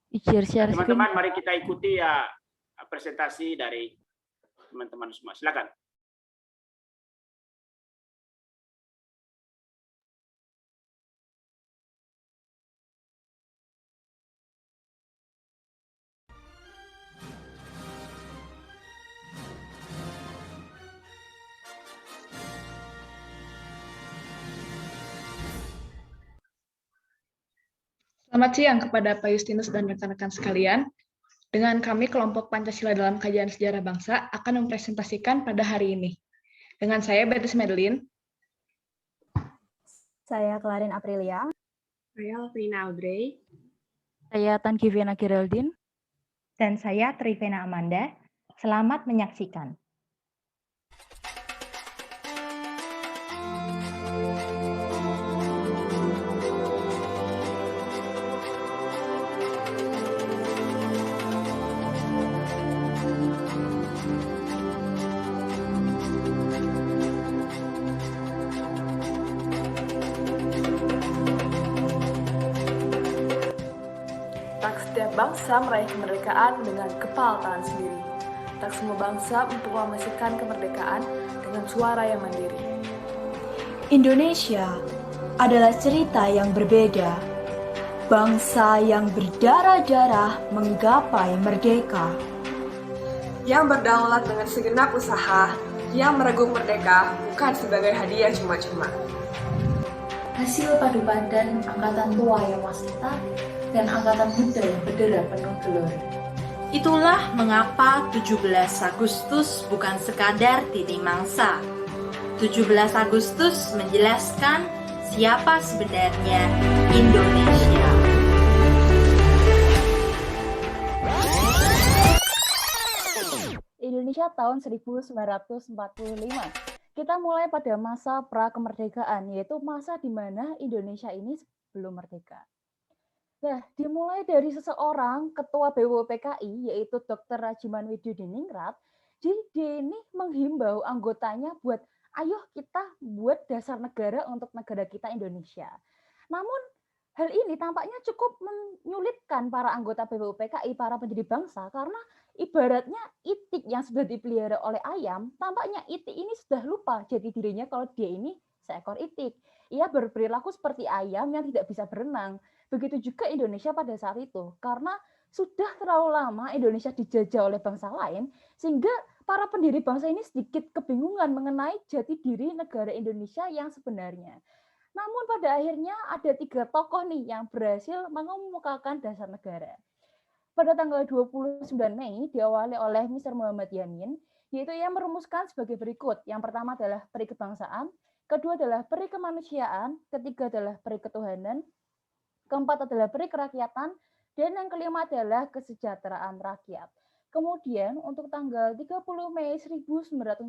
Share screen. Teman-teman, mari kita ikuti ya presentasi dari teman-teman semua. Silakan. Selamat siang kepada Pak Justinus dan rekan-rekan sekalian. Dengan kami, kelompok Pancasila dalam Kajian Sejarah Bangsa akan mempresentasikan pada hari ini. Dengan saya, Beatrice Madeline. Saya Clarin Aprilia. Saya Alvina Audrey. Saya Tankiviana Geraldine. Dan saya Trivena Amanda. Selamat menyaksikan. Setiap bangsa meraih kemerdekaan dengan kepal tangan sendiri. Tak semua bangsa memproklamasikan kemerdekaan dengan suara yang mandiri. Indonesia adalah cerita yang berbeda. Bangsa yang berdarah-darah menggapai merdeka. Yang berdaulat dengan segenap usaha, yang meregung merdeka bukan sebagai hadiah cuma-cuma. Hasil padu padan angkatan tua yang wasita dan angkatan muda yang berdera penuh gelora. Itulah mengapa 17 Agustus bukan sekadar titik mangsa. 17 Agustus menjelaskan siapa sebenarnya Indonesia. Indonesia tahun 1945. Kita mulai pada masa pra-kemerdekaan, yaitu masa di mana Indonesia ini belum merdeka. Nah, dimulai dari seseorang ketua BWPKI, yaitu Dr. Rajiman Widodiningrat. Jadi dia ini menghimbau anggotanya buat, ayo kita buat dasar negara untuk negara kita Indonesia. Namun hal ini tampaknya cukup menyulitkan para anggota BWPKI, para pendiri bangsa, karena ibaratnya itik yang sudah dipelihara oleh ayam, tampaknya itik ini sudah lupa jati dirinya kalau dia ini seekor itik. Ia berperilaku seperti ayam yang tidak bisa berenang. Begitu juga Indonesia pada saat itu, karena sudah terlalu lama Indonesia dijajah oleh bangsa lain, sehingga para pendiri bangsa ini sedikit kebingungan mengenai jati diri negara Indonesia yang sebenarnya. Namun pada akhirnya ada 3 tokoh nih yang berhasil mengemukakan dasar negara. Pada tanggal 29 Mei diawali oleh Mr. Muhammad Yamin, yaitu ia merumuskan sebagai berikut. Yang pertama adalah peri kebangsaan, kedua adalah peri kemanusiaan, ketiga adalah peri ketuhanan, keempat adalah peri kerakyatan, dan yang kelima adalah kesejahteraan rakyat. Kemudian untuk tanggal 30 Mei 1945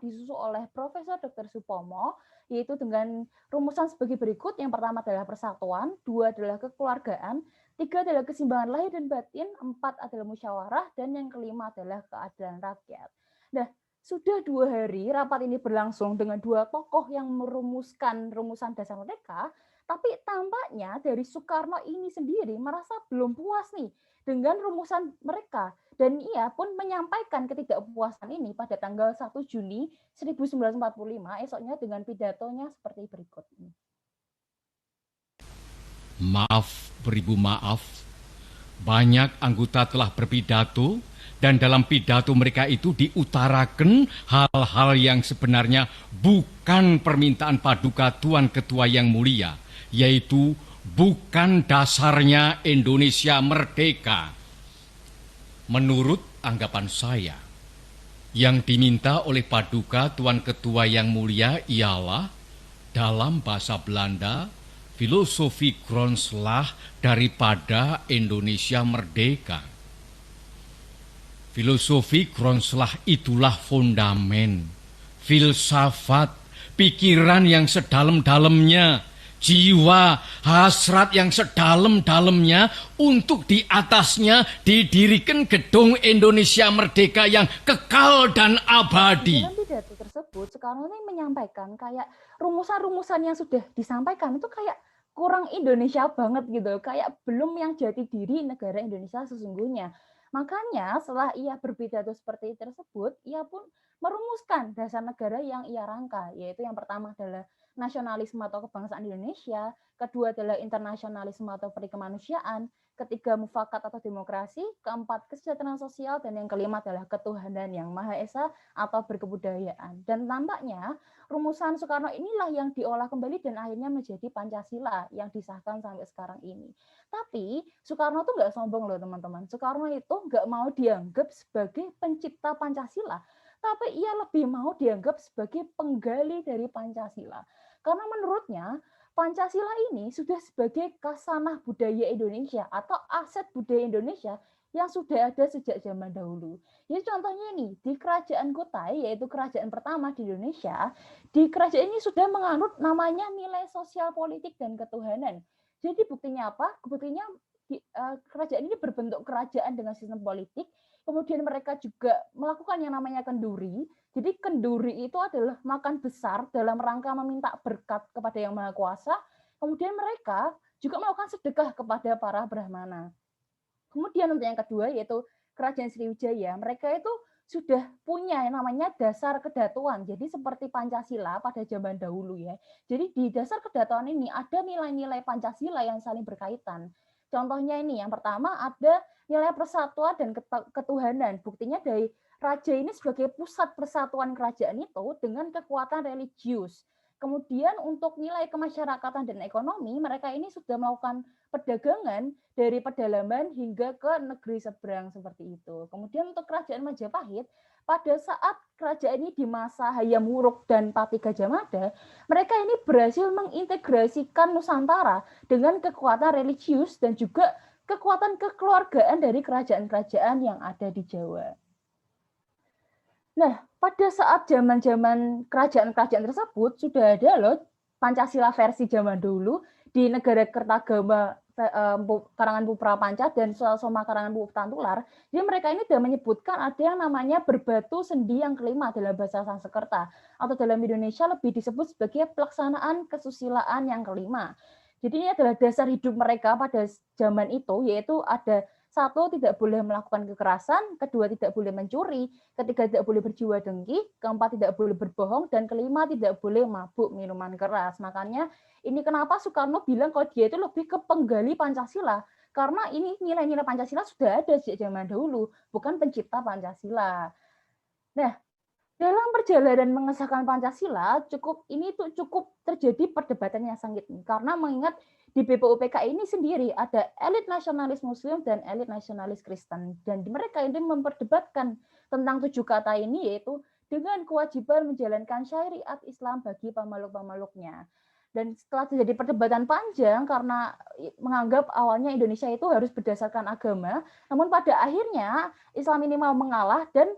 disusul oleh Profesor Dr. Supomo, yaitu dengan rumusan sebagai berikut. Yang pertama adalah persatuan, 2 adalah kekeluargaan, 3 adalah keseimbangan lahir dan batin, 4 adalah musyawarah, dan yang kelima adalah keadilan rakyat. Nah, sudah 2 hari rapat ini berlangsung dengan 2 tokoh yang merumuskan rumusan dasar merdeka, tapi tampaknya dari Soekarno ini sendiri merasa belum puas nih dengan rumusan mereka. Dan ia pun menyampaikan ketidakpuasan ini pada tanggal 1 Juni 1945, esoknya dengan pidatonya seperti berikut. Maaf, beribu maaf. Banyak anggota telah berpidato, dan dalam pidato mereka itu diutarakan hal-hal yang sebenarnya bukan permintaan paduka Tuan Ketua yang mulia, yaitu bukan dasarnya Indonesia merdeka. Menurut anggapan saya, yang diminta oleh paduka Tuan Ketua yang mulia ialah dalam bahasa Belanda filosofi grondslag daripada Indonesia merdeka. Filosofi grondslag itulah fondamen, filsafat, pikiran yang sedalam-dalamnya, jiwa, hasrat yang sedalam-dalamnya, untuk di atasnya didirikan gedung Indonesia merdeka yang kekal dan abadi. Dalam pidato tersebut, Soekarno ini menyampaikan kayak rumusan-rumusan yang sudah disampaikan itu kayak kurang Indonesia banget gitu, kayak belum yang jati diri negara Indonesia sesungguhnya. Makanya setelah ia berpidato seperti tersebut, ia pun merumuskan dasar negara yang ia rangka, yaitu yang pertama adalah nasionalisme atau kebangsaan Indonesia, kedua adalah internasionalisme atau perikemanusiaan, ketiga mufakat atau demokrasi, keempat kesejahteraan sosial, dan yang kelima adalah ketuhanan yang Maha Esa atau berkebudayaan. Dan tampaknya rumusan Soekarno inilah yang diolah kembali dan akhirnya menjadi Pancasila yang disahkan sampai sekarang ini. Tapi Soekarno tuh nggak sombong loh teman-teman. Soekarno itu nggak mau dianggap sebagai pencipta Pancasila, tapi ia lebih mau dianggap sebagai penggali dari Pancasila. Karena menurutnya Pancasila ini sudah sebagai khasanah budaya Indonesia atau aset budaya Indonesia yang sudah ada sejak zaman dahulu. Jadi contohnya ini, di Kerajaan Kutai, yaitu kerajaan pertama di Indonesia, di kerajaan ini sudah menganut namanya nilai sosial politik dan ketuhanan. Jadi buktinya apa? Buktinya kerajaan ini berbentuk kerajaan dengan sistem politik, kemudian mereka juga melakukan yang namanya kenduri. Jadi kenduri itu adalah makan besar dalam rangka meminta berkat kepada Yang Maha Kuasa. Kemudian mereka juga melakukan sedekah kepada para brahmana. Kemudian untuk yang kedua yaitu Kerajaan Sriwijaya. Mereka itu sudah punya yang namanya dasar kedatuan. Jadi seperti Pancasila pada zaman dahulu ya. Jadi di dasar kedatuan ini ada nilai-nilai Pancasila yang saling berkaitan. Contohnya ini, yang pertama ada nilai persatuan dan ketuhanan. Buktinya dari raja ini sebagai pusat persatuan kerajaan itu dengan kekuatan religius. Kemudian untuk nilai kemasyarakatan dan ekonomi, mereka ini sudah melakukan perdagangan dari pedalaman hingga ke negeri seberang seperti itu. Kemudian untuk kerajaan Majapahit, pada saat kerajaan ini di masa Hayam Wuruk dan Pati Gajah Mada, mereka ini berhasil mengintegrasikan Nusantara dengan kekuatan religius dan juga kekuatan kekeluargaan dari kerajaan-kerajaan yang ada di Jawa. Nah, pada saat zaman-zaman kerajaan-kerajaan tersebut sudah ada loh Pancasila versi zaman dulu di negara Kertagama karangan Pupra Panca dan Soma karangan Pupu Tantular. Jadi mereka ini sudah menyebutkan ada yang namanya berbatu sendi yang kelima dalam bahasa Sanskerta atau dalam Indonesia lebih disebut sebagai pelaksanaan kesusilaan yang kelima. Jadi ini adalah dasar hidup mereka pada zaman itu, yaitu ada satu, tidak boleh melakukan kekerasan, kedua, tidak boleh mencuri, ketiga, tidak boleh berjiwa dengki, keempat, tidak boleh berbohong, dan kelima, tidak boleh mabuk minuman keras. Makanya ini kenapa Soekarno bilang kalau dia itu lebih ke penggali Pancasila, karena ini nilai-nilai Pancasila sudah ada sejak zaman dahulu, bukan pencipta Pancasila. Nah, dalam perjalanan mengesahkan Pancasila, cukup terjadi perdebatan yang sengit, karena mengingat di BPUPK ini sendiri ada elit nasionalis Muslim dan elit nasionalis Kristen, dan mereka ini memperdebatkan tentang 7 kata ini, yaitu dengan kewajiban menjalankan syariat Islam bagi pemeluk-pemeluknya. Dan setelah terjadi perdebatan panjang karena menganggap awalnya Indonesia itu harus berdasarkan agama, namun pada akhirnya Islam ini mau mengalah dan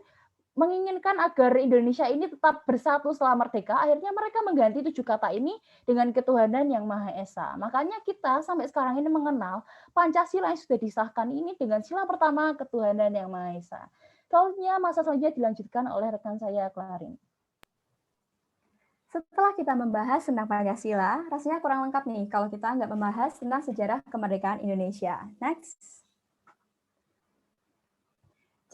menginginkan agar Indonesia ini tetap bersatu setelah merdeka, akhirnya mereka mengganti 7 kata ini dengan ketuhanan yang Maha Esa. Makanya kita sampai sekarang ini mengenal Pancasila yang sudah disahkan ini dengan sila pertama ketuhanan yang Maha Esa. Soalnya masa selanjutnya dilanjutkan oleh rekan saya, Clarin. Setelah kita membahas tentang Pancasila, rasanya kurang lengkap nih kalau kita nggak membahas tentang sejarah kemerdekaan Indonesia. Next.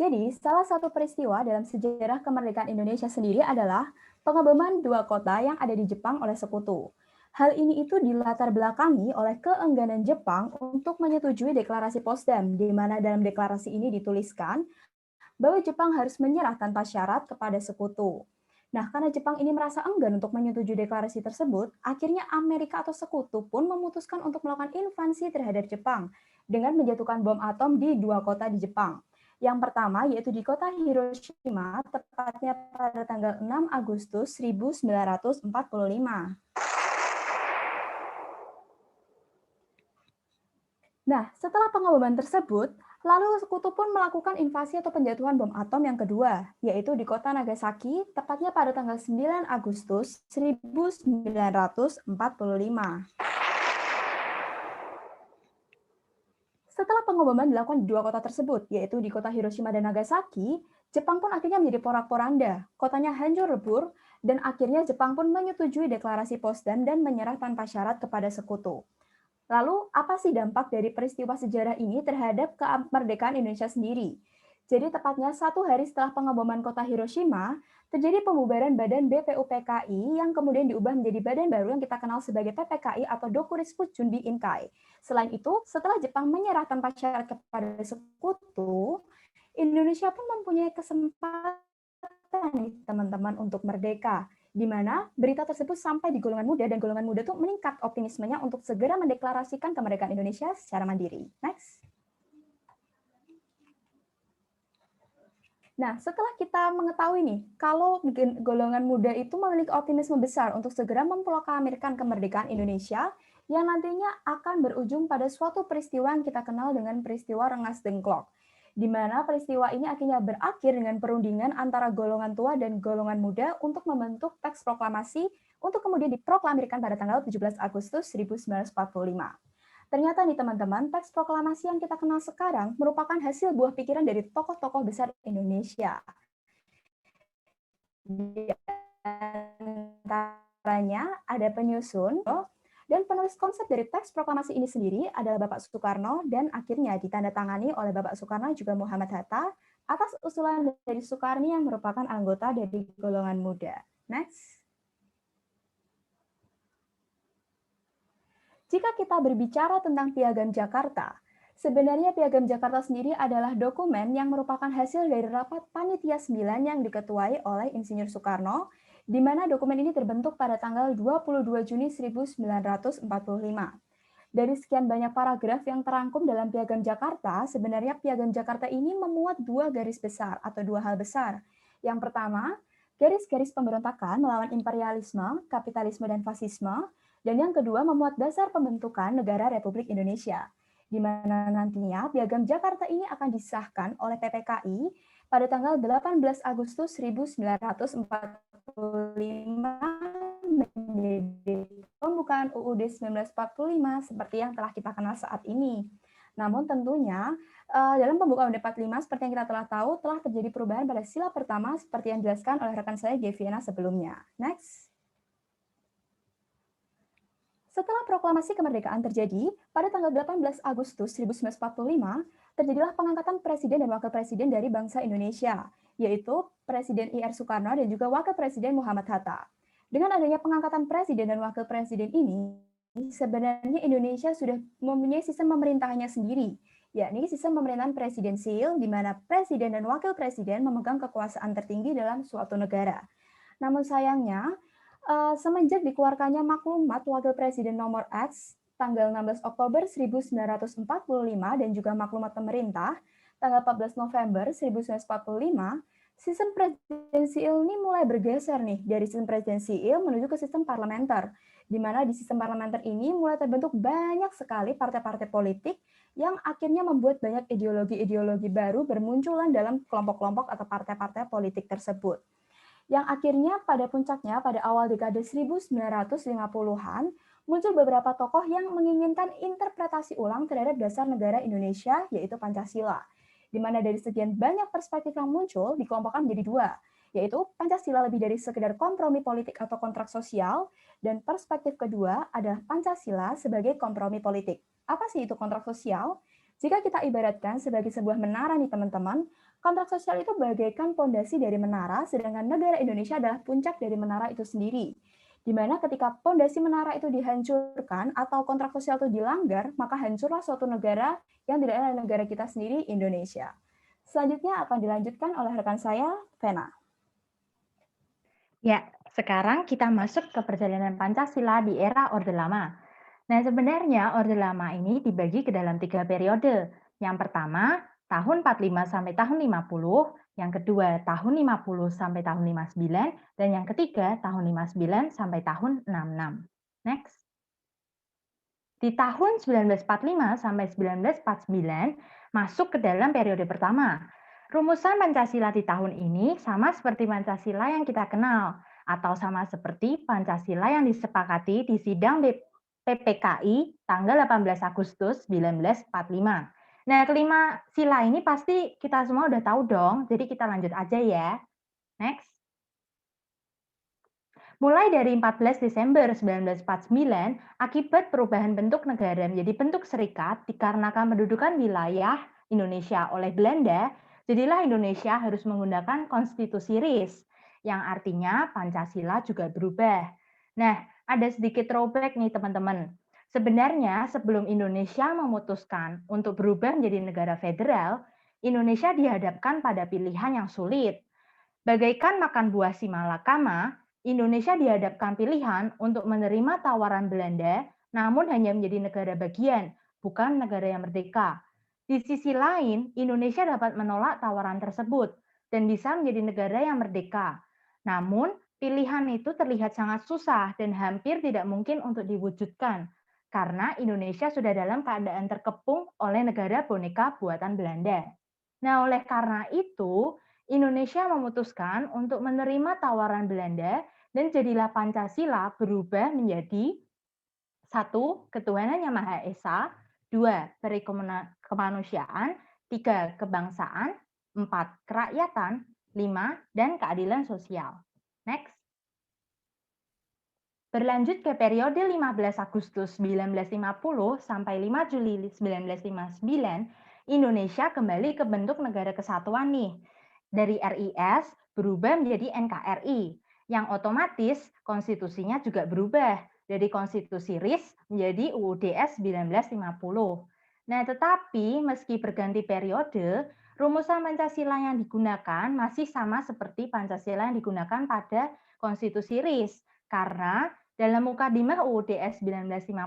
Jadi, salah satu peristiwa dalam sejarah kemerdekaan Indonesia sendiri adalah pengeboman 2 kota yang ada di Jepang oleh sekutu. Hal ini itu dilatar belakangi oleh keengganan Jepang untuk menyetujui deklarasi Potsdam, di mana dalam deklarasi ini dituliskan bahwa Jepang harus menyerah tanpa syarat kepada sekutu. Nah, karena Jepang ini merasa enggan untuk menyetujui deklarasi tersebut, akhirnya Amerika atau sekutu pun memutuskan untuk melakukan invasi terhadap Jepang dengan menjatuhkan bom atom di 2 kota di Jepang. Yang pertama yaitu di kota Hiroshima, tepatnya pada tanggal 6 Agustus 1945. Nah, setelah pengeboman tersebut, lalu sekutu pun melakukan invasi atau penjatuhan bom atom yang kedua, yaitu di kota Nagasaki, tepatnya pada tanggal 9 Agustus 1945. Setelah pengeboman dilakukan di 2 kota tersebut, yaitu di kota Hiroshima dan Nagasaki, Jepang pun akhirnya menjadi porak-poranda. Kotanya hancur lebur, dan akhirnya Jepang pun menyetujui deklarasi Potsdam dan menyerah tanpa syarat kepada sekutu. Lalu, apa sih dampak dari peristiwa sejarah ini terhadap kemerdekaan Indonesia sendiri? Jadi tepatnya 1 hari setelah pengeboman kota Hiroshima, terjadi pembubaran Badan BPUPKI yang kemudian diubah menjadi badan baru yang kita kenal sebagai PPKI atau Dokuritsu Junbi Inkai. Selain itu, setelah Jepang menyerah tanpa syarat kepada sekutu, Indonesia pun mempunyai kesempatan nih teman-teman untuk merdeka, di mana berita tersebut sampai di golongan muda dan golongan muda itu meningkat optimismenya untuk segera mendeklarasikan kemerdekaan Indonesia secara mandiri. Next. Nah, setelah kita mengetahui nih, kalau golongan muda itu memiliki optimisme besar untuk segera memproklamirkan kemerdekaan Indonesia, yang nantinya akan berujung pada suatu peristiwa yang kita kenal dengan peristiwa Rengas Dengklok, di mana peristiwa ini akhirnya berakhir dengan perundingan antara golongan tua dan golongan muda untuk membentuk teks proklamasi untuk kemudian diproklamirkan pada tanggal 17 Agustus 1945. Ternyata nih teman-teman, teks proklamasi yang kita kenal sekarang merupakan hasil buah pikiran dari tokoh-tokoh besar Indonesia. Di antaranya ada penyusun dan penulis konsep dari teks proklamasi ini sendiri adalah Bapak Soekarno dan akhirnya ditandatangani oleh Bapak Soekarno juga Muhammad Hatta atas usulan dari Soekarni yang merupakan anggota dari golongan muda. Next. Jika kita berbicara tentang Piagam Jakarta, sebenarnya Piagam Jakarta sendiri adalah dokumen yang merupakan hasil dari rapat Panitia 9 yang diketuai oleh Insinyur Soekarno, di mana dokumen ini terbentuk pada tanggal 22 Juni 1945. Dari sekian banyak paragraf yang terangkum dalam Piagam Jakarta, sebenarnya Piagam Jakarta ini memuat 2 garis besar atau 2 hal besar. Yang pertama, garis-garis pemberontakan melawan imperialisme, kapitalisme, dan fasisme. Dan yang kedua, memuat dasar pembentukan negara Republik Indonesia, di mana nantinya Piagam Jakarta ini akan disahkan oleh PPKI pada tanggal 18 Agustus 1945 menjadi pembukaan UUD 1945 seperti yang telah kita kenal saat ini. Namun tentunya dalam pembukaan UUD 45 seperti yang kita telah tahu telah terjadi perubahan pada sila pertama seperti yang dijelaskan oleh rekan saya Geviana sebelumnya. Next. Setelah proklamasi kemerdekaan terjadi, pada tanggal 18 Agustus 1945, terjadilah pengangkatan Presiden dan Wakil Presiden dari bangsa Indonesia, yaitu Presiden I.R. Soekarno dan juga Wakil Presiden Muhammad Hatta. Dengan adanya pengangkatan Presiden dan Wakil Presiden ini, sebenarnya Indonesia sudah mempunyai sistem pemerintahannya sendiri, yakni sistem pemerintahan presidensial, di mana Presiden dan Wakil Presiden memegang kekuasaan tertinggi dalam suatu negara. Namun sayangnya, semenjak dikeluarkannya maklumat Wakil Presiden nomor X tanggal 16 Oktober 1945 dan juga maklumat pemerintah tanggal 14 November 1945, sistem presidensial ini mulai bergeser nih dari sistem presidensial menuju ke sistem parlementer, di mana di sistem parlementer ini mulai terbentuk banyak sekali partai-partai politik yang akhirnya membuat banyak ideologi-ideologi baru bermunculan dalam kelompok-kelompok atau partai-partai politik tersebut. Yang akhirnya pada puncaknya pada awal dekade 1950-an muncul beberapa tokoh yang menginginkan interpretasi ulang terhadap dasar negara Indonesia, yaitu Pancasila. Di mana dari sekian banyak perspektif yang muncul dikelompokkan menjadi 2, yaitu Pancasila lebih dari sekedar kompromi politik atau kontrak sosial, dan perspektif kedua adalah Pancasila sebagai kompromi politik. Apa sih itu kontrak sosial? Jika kita ibaratkan sebagai sebuah menara nih teman-teman, kontrak sosial itu bagaikan pondasi dari menara, sedangkan negara Indonesia adalah puncak dari menara itu sendiri. Di mana ketika pondasi menara itu dihancurkan atau kontrak sosial itu dilanggar, maka hancurlah suatu negara yang tidak adalah negara kita sendiri, Indonesia. Selanjutnya akan dilanjutkan oleh rekan saya, Vena. Ya, sekarang kita masuk ke perjalanan Pancasila di era Orde Lama. Nah, sebenarnya Orde Lama ini dibagi ke dalam 3 periode. Yang pertama, tahun 45 sampai tahun 50, yang kedua tahun 50 sampai tahun 59, dan yang ketiga tahun 59 sampai tahun 66. Next. Di tahun 1945 sampai 1949 masuk ke dalam periode pertama. Rumusan Pancasila di tahun ini sama seperti Pancasila yang kita kenal, atau sama seperti Pancasila yang disepakati di sidang PPKI tanggal 18 Agustus 1945. Nah, kelima sila ini pasti kita semua udah tahu dong, jadi kita lanjut aja ya. Next. Mulai dari 14 Desember 1949, akibat perubahan bentuk negara menjadi bentuk serikat dikarenakan pendudukan wilayah Indonesia oleh Belanda, jadilah Indonesia harus menggunakan konstitusi RIS, yang artinya Pancasila juga berubah. Nah, ada sedikit throwback nih teman-teman. Sebenarnya sebelum Indonesia memutuskan untuk berubah menjadi negara federal, Indonesia dihadapkan pada pilihan yang sulit. Bagaikan makan buah si malakama, Indonesia dihadapkan pilihan untuk menerima tawaran Belanda, namun hanya menjadi negara bagian, bukan negara yang merdeka. Di sisi lain, Indonesia dapat menolak tawaran tersebut dan bisa menjadi negara yang merdeka. Namun, pilihan itu terlihat sangat susah dan hampir tidak mungkin untuk diwujudkan, karena Indonesia sudah dalam keadaan terkepung oleh negara boneka buatan Belanda. Nah, oleh karena itu, Indonesia memutuskan untuk menerima tawaran Belanda dan jadilah Pancasila berubah menjadi 1. Ketuhanan Yang Maha Esa, 2. Kemanusiaan, 3. Kebangsaan, 4. Kerakyatan, 5. Dan keadilan sosial. Next. Berlanjut ke periode 15 Agustus 1950 sampai 5 Juli 1959, Indonesia kembali ke bentuk negara kesatuan nih. Dari RIS berubah menjadi NKRI, yang otomatis konstitusinya juga berubah dari konstitusi RIS menjadi UUDS 1950. Nah, tetapi meski berganti periode, rumusan Pancasila yang digunakan masih sama seperti Pancasila yang digunakan pada konstitusi RIS, karena dalam Mukadimah UUDS 1950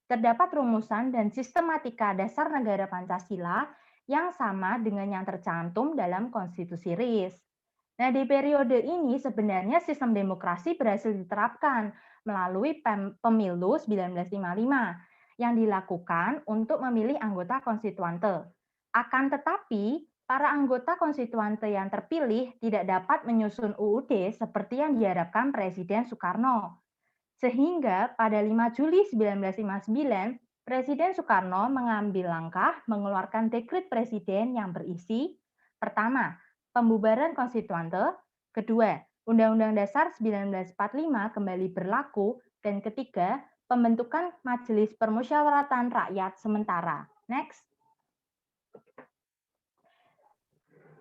terdapat rumusan dan sistematika dasar negara Pancasila yang sama dengan yang tercantum dalam konstitusi RIS. Nah, di periode ini sebenarnya sistem demokrasi berhasil diterapkan melalui Pemilu 1955 yang dilakukan untuk memilih anggota konstituante. Akan tetapi, para anggota konstituante yang terpilih tidak dapat menyusun UUD seperti yang diharapkan Presiden Soekarno. Sehingga pada 5 Juli 1959, Presiden Soekarno mengambil langkah mengeluarkan dekret presiden yang berisi, pertama, pembubaran konstituante, kedua, Undang-Undang Dasar 1945 kembali berlaku, dan ketiga, pembentukan Majelis Permusyawaratan Rakyat sementara. Next.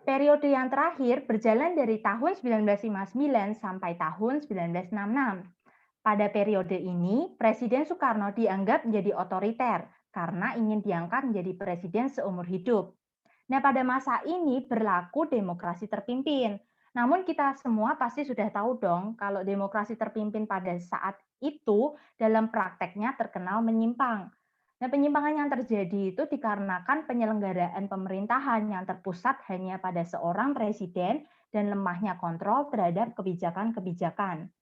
Periode yang terakhir berjalan dari tahun 1959 sampai tahun 1966. Pada periode ini, Presiden Soekarno dianggap menjadi otoriter karena ingin diangkat menjadi presiden seumur hidup. Nah, pada masa ini berlaku demokrasi terpimpin. Namun kita semua pasti sudah tahu dong kalau demokrasi terpimpin pada saat itu dalam prakteknya terkenal menyimpang. Nah, penyimpangan yang terjadi itu dikarenakan penyelenggaraan pemerintahan yang terpusat hanya pada seorang presiden dan lemahnya kontrol terhadap kebijakan-kebijakan.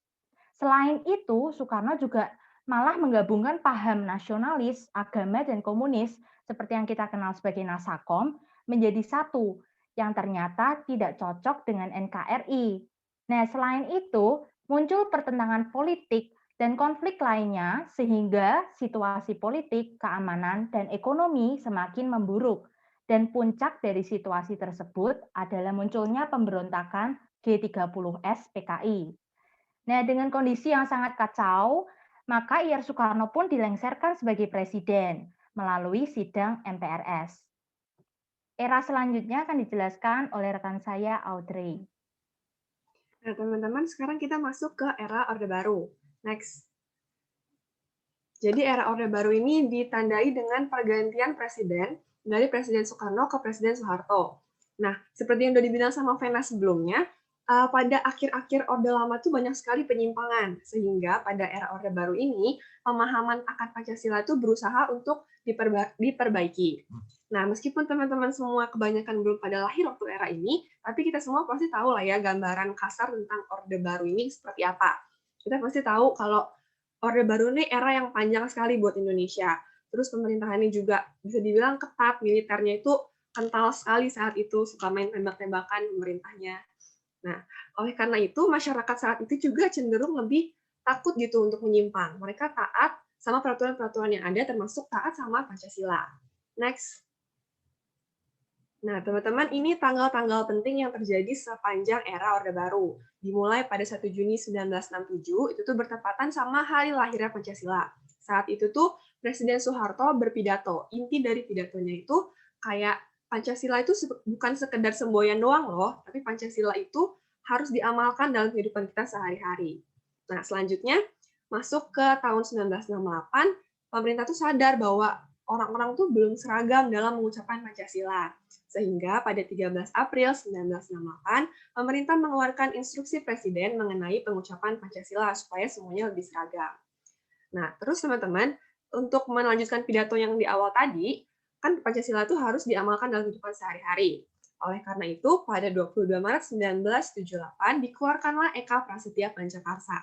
Selain itu, Soekarno juga malah menggabungkan paham nasionalis, agama, dan komunis seperti yang kita kenal sebagai Nasakom menjadi satu yang ternyata tidak cocok dengan NKRI. Nah, selain itu, muncul pertentangan politik dan konflik lainnya sehingga situasi politik, keamanan, dan ekonomi semakin memburuk. Dan puncak dari situasi tersebut adalah munculnya pemberontakan G30S PKI. Nah, dengan kondisi yang sangat kacau, maka Ir Soekarno pun dilengsarkan sebagai presiden melalui sidang MPRS. Era selanjutnya akan dijelaskan oleh rekan saya, Audrey. Nah, teman-teman, sekarang kita masuk ke era Orde Baru. Next. Jadi, era Orde Baru ini ditandai dengan pergantian presiden dari Presiden Soekarno ke Presiden Soeharto. Nah, seperti yang sudah dibilang sama Vena sebelumnya, pada akhir-akhir Orde Lama itu banyak sekali penyimpangan, sehingga pada era Orde Baru ini, pemahaman akan Pancasila itu berusaha untuk diperbaiki. Nah, meskipun teman-teman semua kebanyakan belum pada lahir waktu era ini, tapi kita semua pasti tahu lah ya gambaran kasar tentang Orde Baru ini seperti apa. Kita pasti tahu kalau Orde Baru ini era yang panjang sekali buat Indonesia. Terus pemerintahannya juga bisa dibilang ketat, militernya itu kental sekali saat itu, suka main tembak-tembakan pemerintahnya. Nah, oleh karena itu, masyarakat saat itu juga cenderung lebih takut gitu untuk menyimpang. Mereka taat sama peraturan-peraturan yang ada, termasuk taat sama Pancasila. Next. Nah, teman-teman, ini tanggal-tanggal penting yang terjadi sepanjang era Orde Baru. Dimulai pada 1 Juni 1967, itu tuh bertepatan sama hari lahirnya Pancasila. Saat itu tuh Presiden Soeharto berpidato. Inti dari pidatonya itu kayak Pancasila itu bukan sekedar semboyan doang loh, tapi Pancasila itu harus diamalkan dalam kehidupan kita sehari-hari. Nah, selanjutnya masuk ke tahun 1968, pemerintah tuh sadar bahwa orang-orang tuh belum seragam dalam mengucapkan Pancasila. Sehingga pada 13 April 1968, pemerintah mengeluarkan instruksi Presiden mengenai pengucapan Pancasila supaya semuanya lebih seragam. Nah, terus teman-teman, untuk melanjutkan pidato yang di awal tadi, kan Pancasila itu harus diamalkan dalam kehidupan sehari-hari. Oleh karena itu, pada 22 Maret 1978 dikeluarkanlah Eka Prasetya Pancakarsa.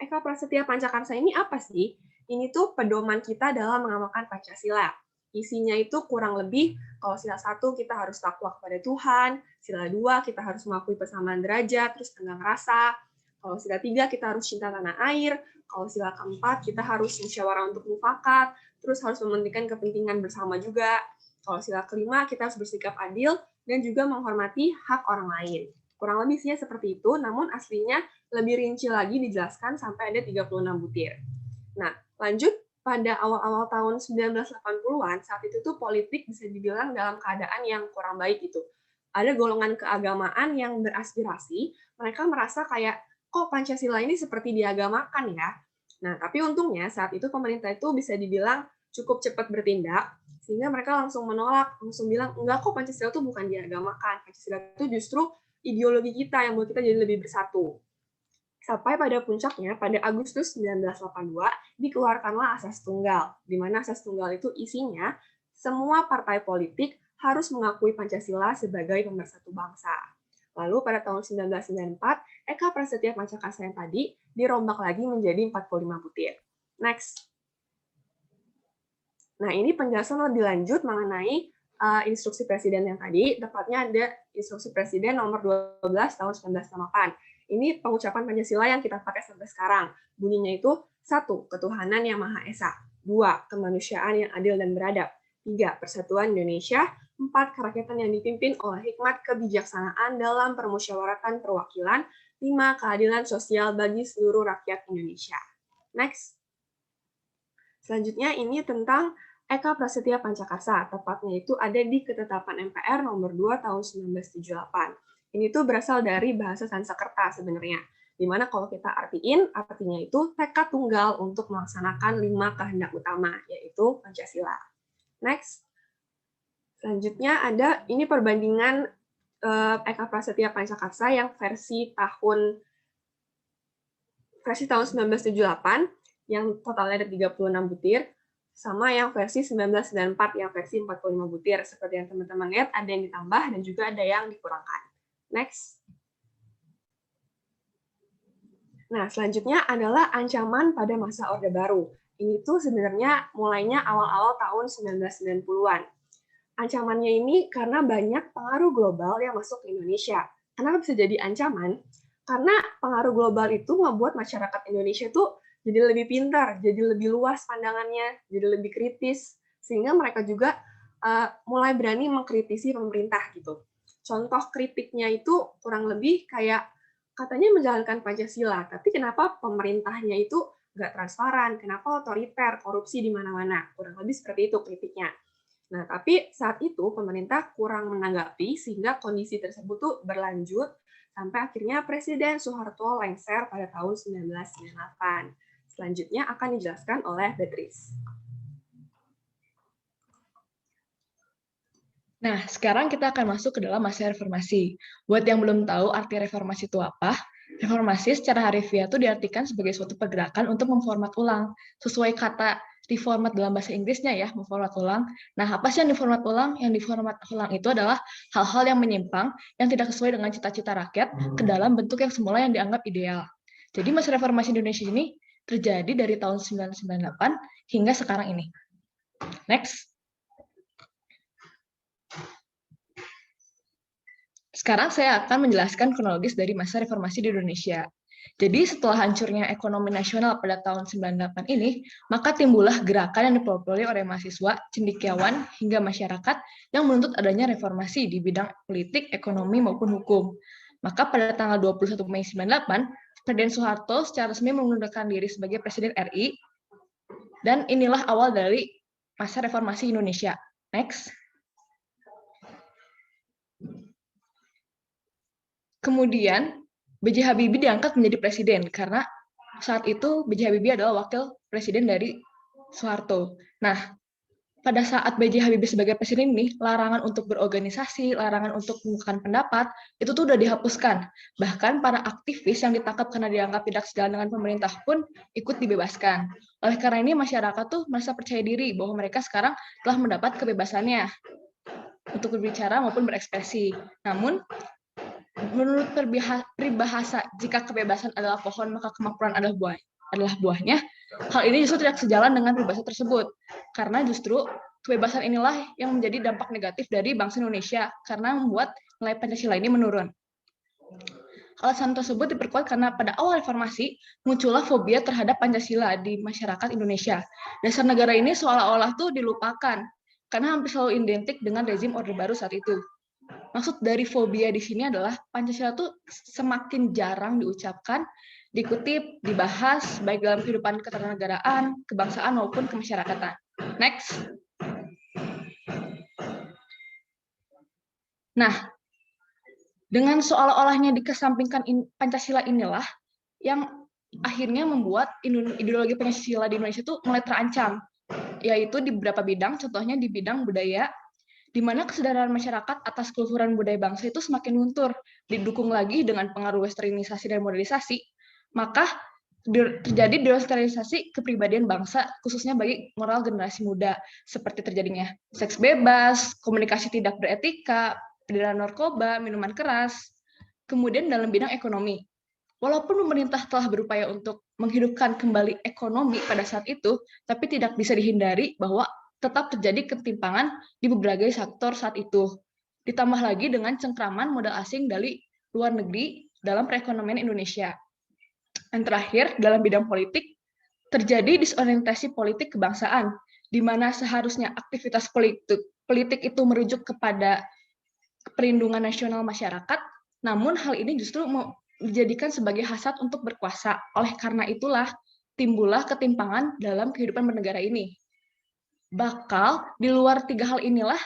Eka Prasetya Pancakarsa ini apa sih? Ini tuh pedoman kita dalam mengamalkan Pancasila. Isinya itu kurang lebih, kalau sila 1 kita harus takwa kepada Tuhan, sila 2 kita harus mengakui persamaan derajat, terus tenggang rasa, kalau sila 3 kita harus cinta tanah air, kalau sila keempat kita harus musyawarah untuk mufakat, terus harus mementingkan kepentingan bersama juga, kalau sila kelima kita harus bersikap adil, dan juga menghormati hak orang lain. Kurang lebih isinya seperti itu, namun aslinya lebih rinci lagi dijelaskan sampai ada 36 butir. Nah, lanjut pada awal-awal tahun 1980-an, saat itu tuh politik bisa dibilang dalam keadaan yang kurang baik gitu. Ada golongan keagamaan yang beraspirasi, mereka merasa kayak, kok Pancasila ini seperti diagamakan ya? Nah, tapi untungnya saat itu pemerintah itu bisa dibilang cukup cepat bertindak, sehingga mereka langsung menolak, langsung bilang, enggak kok Pancasila itu bukan diagamakan, Pancasila itu justru ideologi kita yang buat kita jadi lebih bersatu. Sampai pada puncaknya, pada Agustus 1982, dikeluarkanlah Asas Tunggal, di mana Asas Tunggal itu isinya, semua partai politik harus mengakui Pancasila sebagai pemersatu bangsa. Lalu pada tahun 1994, Eka Prasetya Pancakarsa yang tadi dirombak lagi menjadi 45 butir. Next. Nah, ini penjelasan lebih lanjut mengenai instruksi Presiden yang tadi, tepatnya ada instruksi Presiden nomor 12 tahun 1998. Ini pengucapan Pancasila yang kita pakai sampai sekarang. Bunyinya itu 1. Ketuhanan yang Maha Esa. 2. Kemanusiaan yang adil dan beradab. 3. Persatuan Indonesia. 4. Kerakyatan yang dipimpin oleh hikmat kebijaksanaan dalam permusyawaratan perwakilan. 5. Keadilan sosial bagi seluruh rakyat Indonesia. Next. Selanjutnya ini tentang Eka Prasetya Pancakarsa. Tepatnya itu ada di Ketetapan MPR nomor 2 tahun 1978. Ini tuh berasal dari bahasa Sanskerta sebenarnya, di mana kalau kita artinya itu tekad tunggal untuk melaksanakan 5 kehendak utama, yaitu Pancasila. Next. Selanjutnya ada, ini perbandingan Eka Prasetya Pancakarsa yang versi tahun 1978, yang totalnya ada 36 butir, sama yang versi 1994, yang versi 45 butir. Seperti yang teman-teman lihat, ada yang ditambah dan juga ada yang dikurangkan. Next. Nah, selanjutnya adalah ancaman pada masa Orde Baru. Ini tuh sebenarnya mulainya awal-awal tahun 1990-an. Ancamannya ini karena banyak pengaruh global yang masuk ke Indonesia. Kenapa bisa jadi ancaman? Karena pengaruh global itu membuat masyarakat Indonesia tuh jadi lebih pintar, jadi lebih luas pandangannya, jadi lebih kritis, sehingga mereka juga mulai berani mengkritisi pemerintah gitu. Contoh kritiknya itu kurang lebih kayak katanya menjalankan Pancasila, tapi kenapa pemerintahnya itu nggak transparan, kenapa otoriter, korupsi di mana-mana, kurang lebih seperti itu kritiknya. Nah, tapi saat itu pemerintah kurang menanggapi sehingga kondisi tersebut tuh berlanjut sampai akhirnya Presiden Soeharto lengser pada tahun 1998. Selanjutnya akan dijelaskan oleh Beatrice. Nah, sekarang kita akan masuk ke dalam masa reformasi. Buat yang belum tahu arti reformasi itu apa, reformasi secara harfiah itu diartikan sebagai suatu pergerakan untuk memformat ulang. Sesuai kata reformat dalam bahasa Inggrisnya ya, memformat ulang. Nah, apa sih yang diformat ulang? Yang diformat ulang itu adalah hal-hal yang menyimpang, yang tidak sesuai dengan cita-cita rakyat, ke dalam bentuk yang semula yang dianggap ideal. Jadi masa reformasi Indonesia ini terjadi dari tahun 1998 hingga sekarang ini. Next. Sekarang saya akan menjelaskan kronologis dari masa reformasi di Indonesia. Jadi setelah hancurnya ekonomi nasional pada tahun 98 ini, maka timbullah gerakan yang dipelopori oleh mahasiswa, cendekiawan, hingga masyarakat yang menuntut adanya reformasi di bidang politik, ekonomi, maupun hukum. Maka pada tanggal 21 Mei 98, Presiden Soeharto secara resmi mengundurkan diri sebagai Presiden RI, dan inilah awal dari masa reformasi Indonesia. Next. Kemudian, B.J. Habibie diangkat menjadi presiden karena saat itu B.J. Habibie adalah wakil presiden dari Soeharto. Nah, pada saat B.J. Habibie sebagai presiden ini, larangan untuk berorganisasi, larangan untuk mengungkapkan pendapat, itu tuh udah dihapuskan. Bahkan para aktivis yang ditangkap karena dianggap tidak sejalan dengan pemerintah pun ikut dibebaskan. Oleh karena ini, masyarakat tuh merasa percaya diri bahwa mereka sekarang telah mendapat kebebasannya untuk berbicara maupun berekspresi. Namun, menurut peribahasa, jika kebebasan adalah pohon, maka kemakmuran adalah buahnya. Hal ini justru tidak sejalan dengan peribahasa tersebut, karena justru kebebasan inilah yang menjadi dampak negatif dari bangsa Indonesia, karena membuat nilai Pancasila ini menurun. Alasan tersebut diperkuat karena pada awal reformasi, muncullah fobia terhadap Pancasila di masyarakat Indonesia. Dasar negara ini seolah-olah tuh dilupakan, karena hampir selalu identik dengan rezim Orde Baru saat itu. Maksud dari fobia di sini adalah Pancasila tuh semakin jarang diucapkan, dikutip, dibahas, baik dalam kehidupan keternegaraan, kebangsaan, maupun kemasyarakatan. Next. Nah, dengan seolah-olahnya dikesampingkan Pancasila inilah yang akhirnya membuat ideologi Pancasila di Indonesia itu mulai terancam, yaitu di beberapa bidang, contohnya di bidang budaya, di mana kesadaran masyarakat atas keluhuran budaya bangsa itu semakin luntur, didukung lagi dengan pengaruh westernisasi dan modernisasi, maka terjadi dewesternisasi kepribadian bangsa, khususnya bagi moral generasi muda, seperti terjadinya seks bebas, komunikasi tidak beretika, peredaran narkoba, minuman keras. Kemudian dalam bidang ekonomi, walaupun pemerintah telah berupaya untuk menghidupkan kembali ekonomi pada saat itu, tapi tidak bisa dihindari bahwa tetap terjadi ketimpangan di berbagai sektor saat itu. Ditambah lagi dengan cengkraman modal asing dari luar negeri dalam perekonomian Indonesia. Dan terakhir, dalam bidang politik, terjadi disorientasi politik kebangsaan, di mana seharusnya aktivitas politik itu merujuk kepada perlindungan nasional masyarakat, namun hal ini justru dijadikan sebagai hasrat untuk berkuasa. Oleh karena itulah, timbullah ketimpangan dalam kehidupan bernegara ini. Bakal di luar tiga hal inilah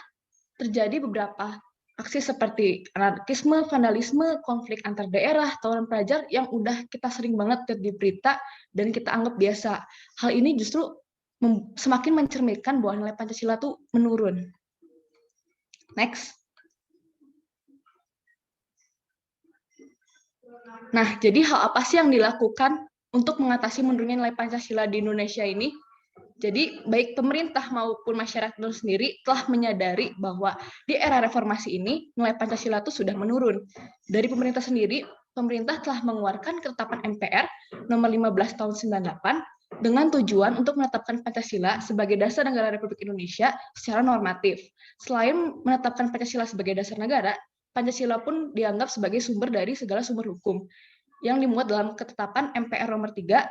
terjadi beberapa aksi seperti anarkisme, vandalisme, konflik antar daerah, tawuran pelajar yang udah kita sering banget lihat di berita dan kita anggap biasa. Hal ini justru semakin mencerminkan bahwa nilai Pancasila tuh menurun. Next. Nah, jadi hal apa sih yang dilakukan untuk mengatasi menurunnya nilai Pancasila di Indonesia ini? Jadi, baik pemerintah maupun masyarakat itu sendiri telah menyadari bahwa di era reformasi ini, nilai Pancasila itu sudah menurun. Dari pemerintah sendiri, pemerintah telah mengeluarkan ketetapan MPR nomor 15 tahun 98 dengan tujuan untuk menetapkan Pancasila sebagai dasar negara Republik Indonesia secara normatif. Selain menetapkan Pancasila sebagai dasar negara, Pancasila pun dianggap sebagai sumber dari segala sumber hukum yang dimuat dalam ketetapan MPR nomor 3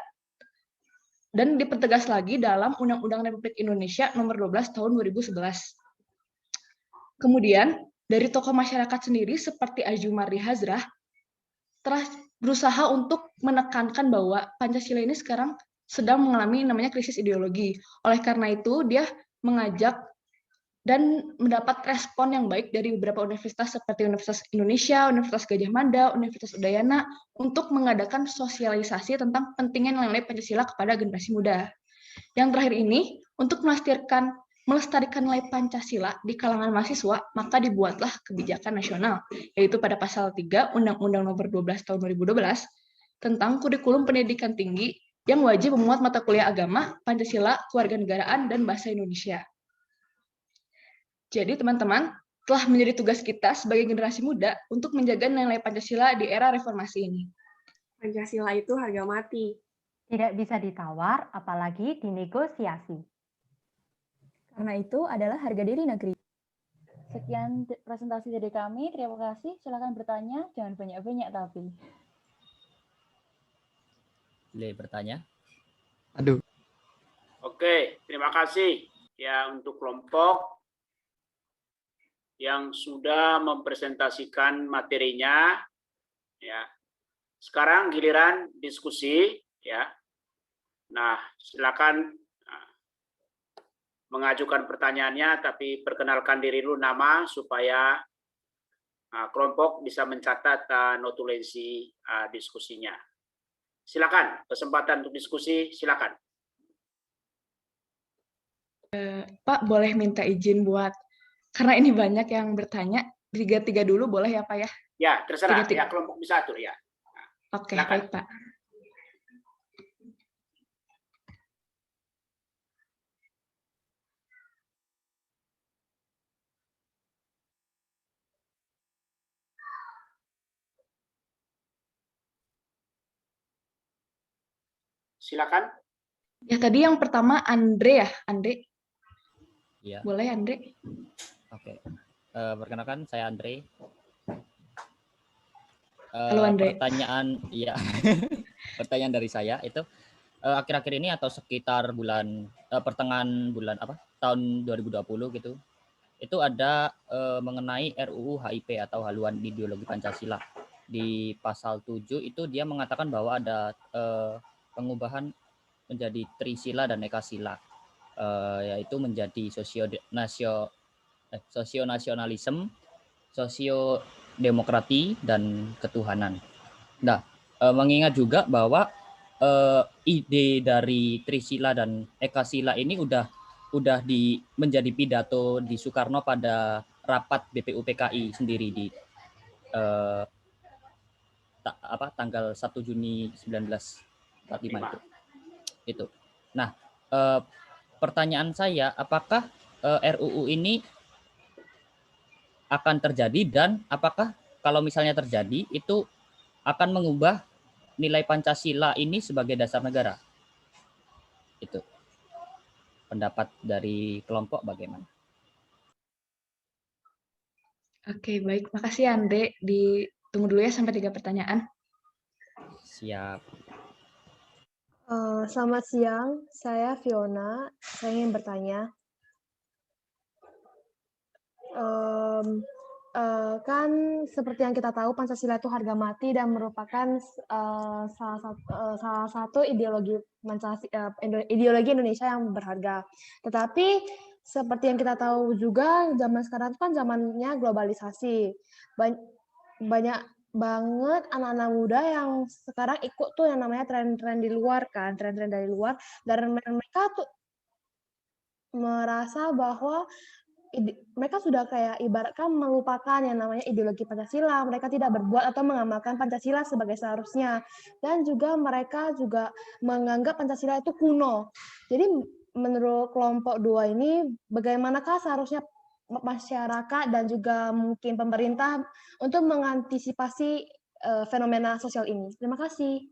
dan dipertegas lagi dalam Undang-Undang Republik Indonesia nomor 12 tahun 2011. Kemudian, dari tokoh masyarakat sendiri seperti Azumardi Hazrah telah berusaha untuk menekankan bahwa Pancasila ini sekarang sedang mengalami namanya krisis ideologi. Oleh karena itu, dia mengajak dan mendapat respon yang baik dari beberapa universitas seperti Universitas Indonesia, Universitas Gadjah Mada, Universitas Udayana untuk mengadakan sosialisasi tentang pentingnya nilai Pancasila kepada generasi muda. Yang terakhir ini, untuk melestarikan nilai Pancasila di kalangan mahasiswa, maka dibuatlah kebijakan nasional, yaitu pada pasal 3 Undang-Undang nomor 12 tahun 2012 tentang kurikulum pendidikan tinggi yang wajib memuat mata kuliah agama, Pancasila, kewarganegaraan, dan bahasa Indonesia. Jadi teman-teman, telah menjadi tugas kita sebagai generasi muda untuk menjaga nilai Pancasila di era reformasi ini. Pancasila itu harga mati. Tidak bisa ditawar, apalagi dinegosiasi. Karena itu adalah harga diri negeri. Sekian presentasi dari kami, terima kasih. Silakan bertanya, jangan banyak-banyak tapi. Boleh bertanya? Aduh. Oke, terima kasih ya untuk kelompok yang sudah mempresentasikan materinya. Ya, sekarang giliran diskusi. Ya, nah silakan mengajukan pertanyaannya, tapi perkenalkan diri dulu nama supaya kelompok bisa mencatat notulensi diskusinya. Silakan, kesempatan untuk diskusi, silakan. Pak, boleh minta izin buat, karena ini banyak yang bertanya, 3-3 dulu boleh ya Pak ya? Ya, terserah. 3-3. Ya, kelompok bisa atur ya. Oke, silakan. baik Pak. Silakan. Ya, tadi yang pertama Andre ya, Andre. Iya. Boleh Andre? Oke. Perkenalkan saya Andre. Halo Andre. Pertanyaan, ya, pertanyaan dari saya itu akhir-akhir ini atau sekitar pertengahan bulan tahun 2020 gitu, itu ada mengenai RUU HIP atau haluan ideologi Pancasila. Di pasal 7 itu dia mengatakan bahwa ada pengubahan menjadi trisila dan ekasila, yaitu menjadi sosionasionalisme, sosiodemokrati, dan ketuhanan. Nah, mengingat juga bahwa ide dari trisila dan ekasila ini udah menjadi pidato di Soekarno pada rapat BPUPKI sendiri di tanggal 1 Juni 1945 itu. Nah, pertanyaan saya, apakah RUU ini akan terjadi, dan apakah kalau misalnya terjadi itu akan mengubah nilai Pancasila ini sebagai dasar negara? Itu pendapat dari kelompok bagaimana? Oke, baik. Makasih Andre. Ditunggu dulu ya sampai 3 pertanyaan. Siap. Selamat siang, saya Fiona. Saya ingin bertanya. Kan seperti yang kita tahu, Pancasila itu harga mati dan merupakan salah satu ideologi Indonesia yang berharga. Tetapi seperti yang kita tahu juga, zaman sekarang kan zamannya globalisasi. Banyak banget anak-anak muda yang sekarang ikut tuh yang namanya tren-tren di luar kan, tren-tren dari luar, dan mereka tuh merasa bahwa mereka sudah kayak ibaratkan melupakan yang namanya ideologi Pancasila. Mereka tidak berbuat atau mengamalkan Pancasila sebagai seharusnya, dan juga mereka juga menganggap Pancasila itu kuno. Jadi menurut kelompok 2 ini, bagaimanakah seharusnya masyarakat dan juga mungkin pemerintah untuk mengantisipasi fenomena sosial ini? Terima kasih.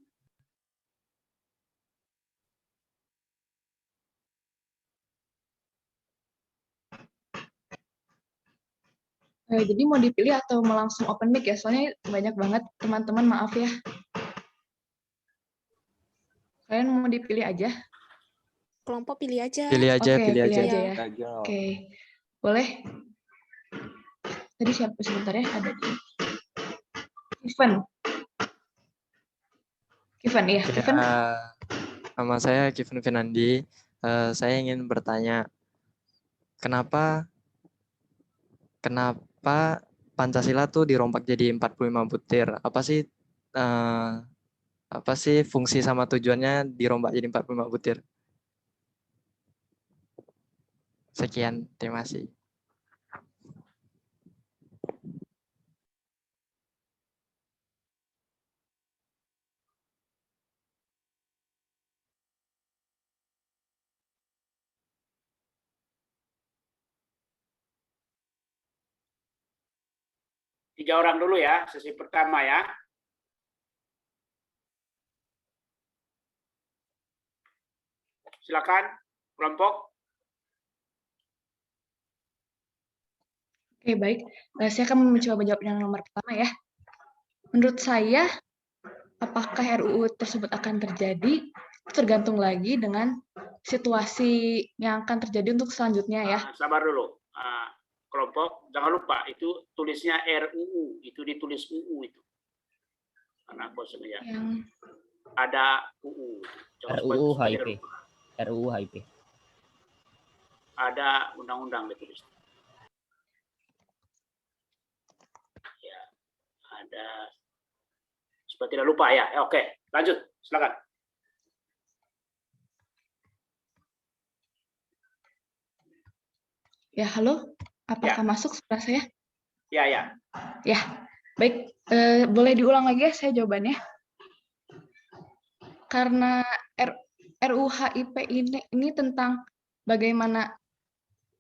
Jadi mau dipilih atau mau langsung open mic ya? Soalnya banyak banget teman-teman, maaf ya. Kalian mau dipilih aja? Kelompok pilih aja. Pilih aja, Oke, pilih aja. ya. Oke, boleh. Tadi siapa sebentar ya? Ada di Kiven ya. Kiven. Nama saya Kiven Finandi. Saya ingin bertanya, kenapa Pancasila tuh dirompak jadi 45 butir? Apa sih fungsi sama tujuannya dirombak jadi 45 butir? Sekian, terima kasih. Tiga orang dulu ya, sesi pertama ya. Silakan, kelompok. Oke, baik. Saya akan mencoba menjawab yang nomor pertama ya. Menurut saya, apakah RUU tersebut akan terjadi, tergantung lagi dengan situasi yang akan terjadi untuk selanjutnya ya. Sabar dulu. Kelompok, jangan lupa itu tulisnya RUU, itu ditulis UU itu. Karena aku sengaja. Ada UU. RUU HIP. RUU HIP. Ada undang-undang ditulis. Ya, ada. Supaya tidak lupa ya. Oke, lanjut. Silakan. Ya, halo. Apakah masuk suara saya? Ya, ya. Ya, baik. Boleh diulang lagi ya saya jawabannya? Karena RUU HIP ini tentang bagaimana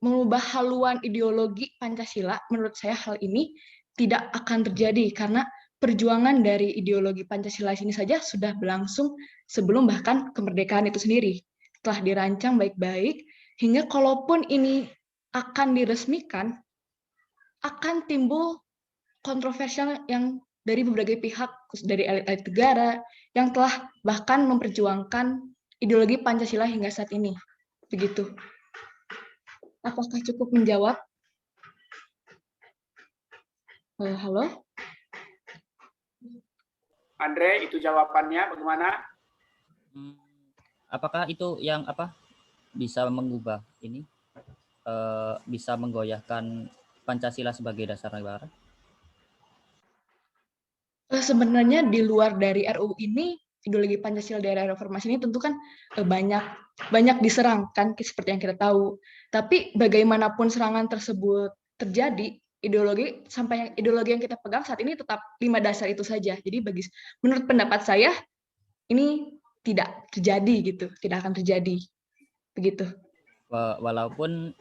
mengubah haluan ideologi Pancasila, menurut saya hal ini tidak akan terjadi karena perjuangan dari ideologi Pancasila ini saja sudah berlangsung sebelum bahkan kemerdekaan itu sendiri. Telah dirancang baik-baik hingga kalaupun ini akan diresmikan, akan timbul kontroversial yang dari berbagai pihak, dari elit-elit negara, yang telah bahkan memperjuangkan ideologi Pancasila hingga saat ini. Begitu. Apakah cukup menjawab? Halo? Andre, itu jawabannya bagaimana? Apakah itu yang bisa mengubah ini? Bisa menggoyahkan Pancasila sebagai dasar negara? Sebenarnya di luar dari RUU ini, ideologi Pancasila di era reformasi ini tentu kan banyak diserang kan seperti yang kita tahu. Tapi bagaimanapun serangan tersebut terjadi, ideologi yang kita pegang saat ini tetap 5 dasar itu saja. Jadi menurut pendapat saya ini tidak terjadi gitu, tidak akan terjadi. Begitu. Walaupun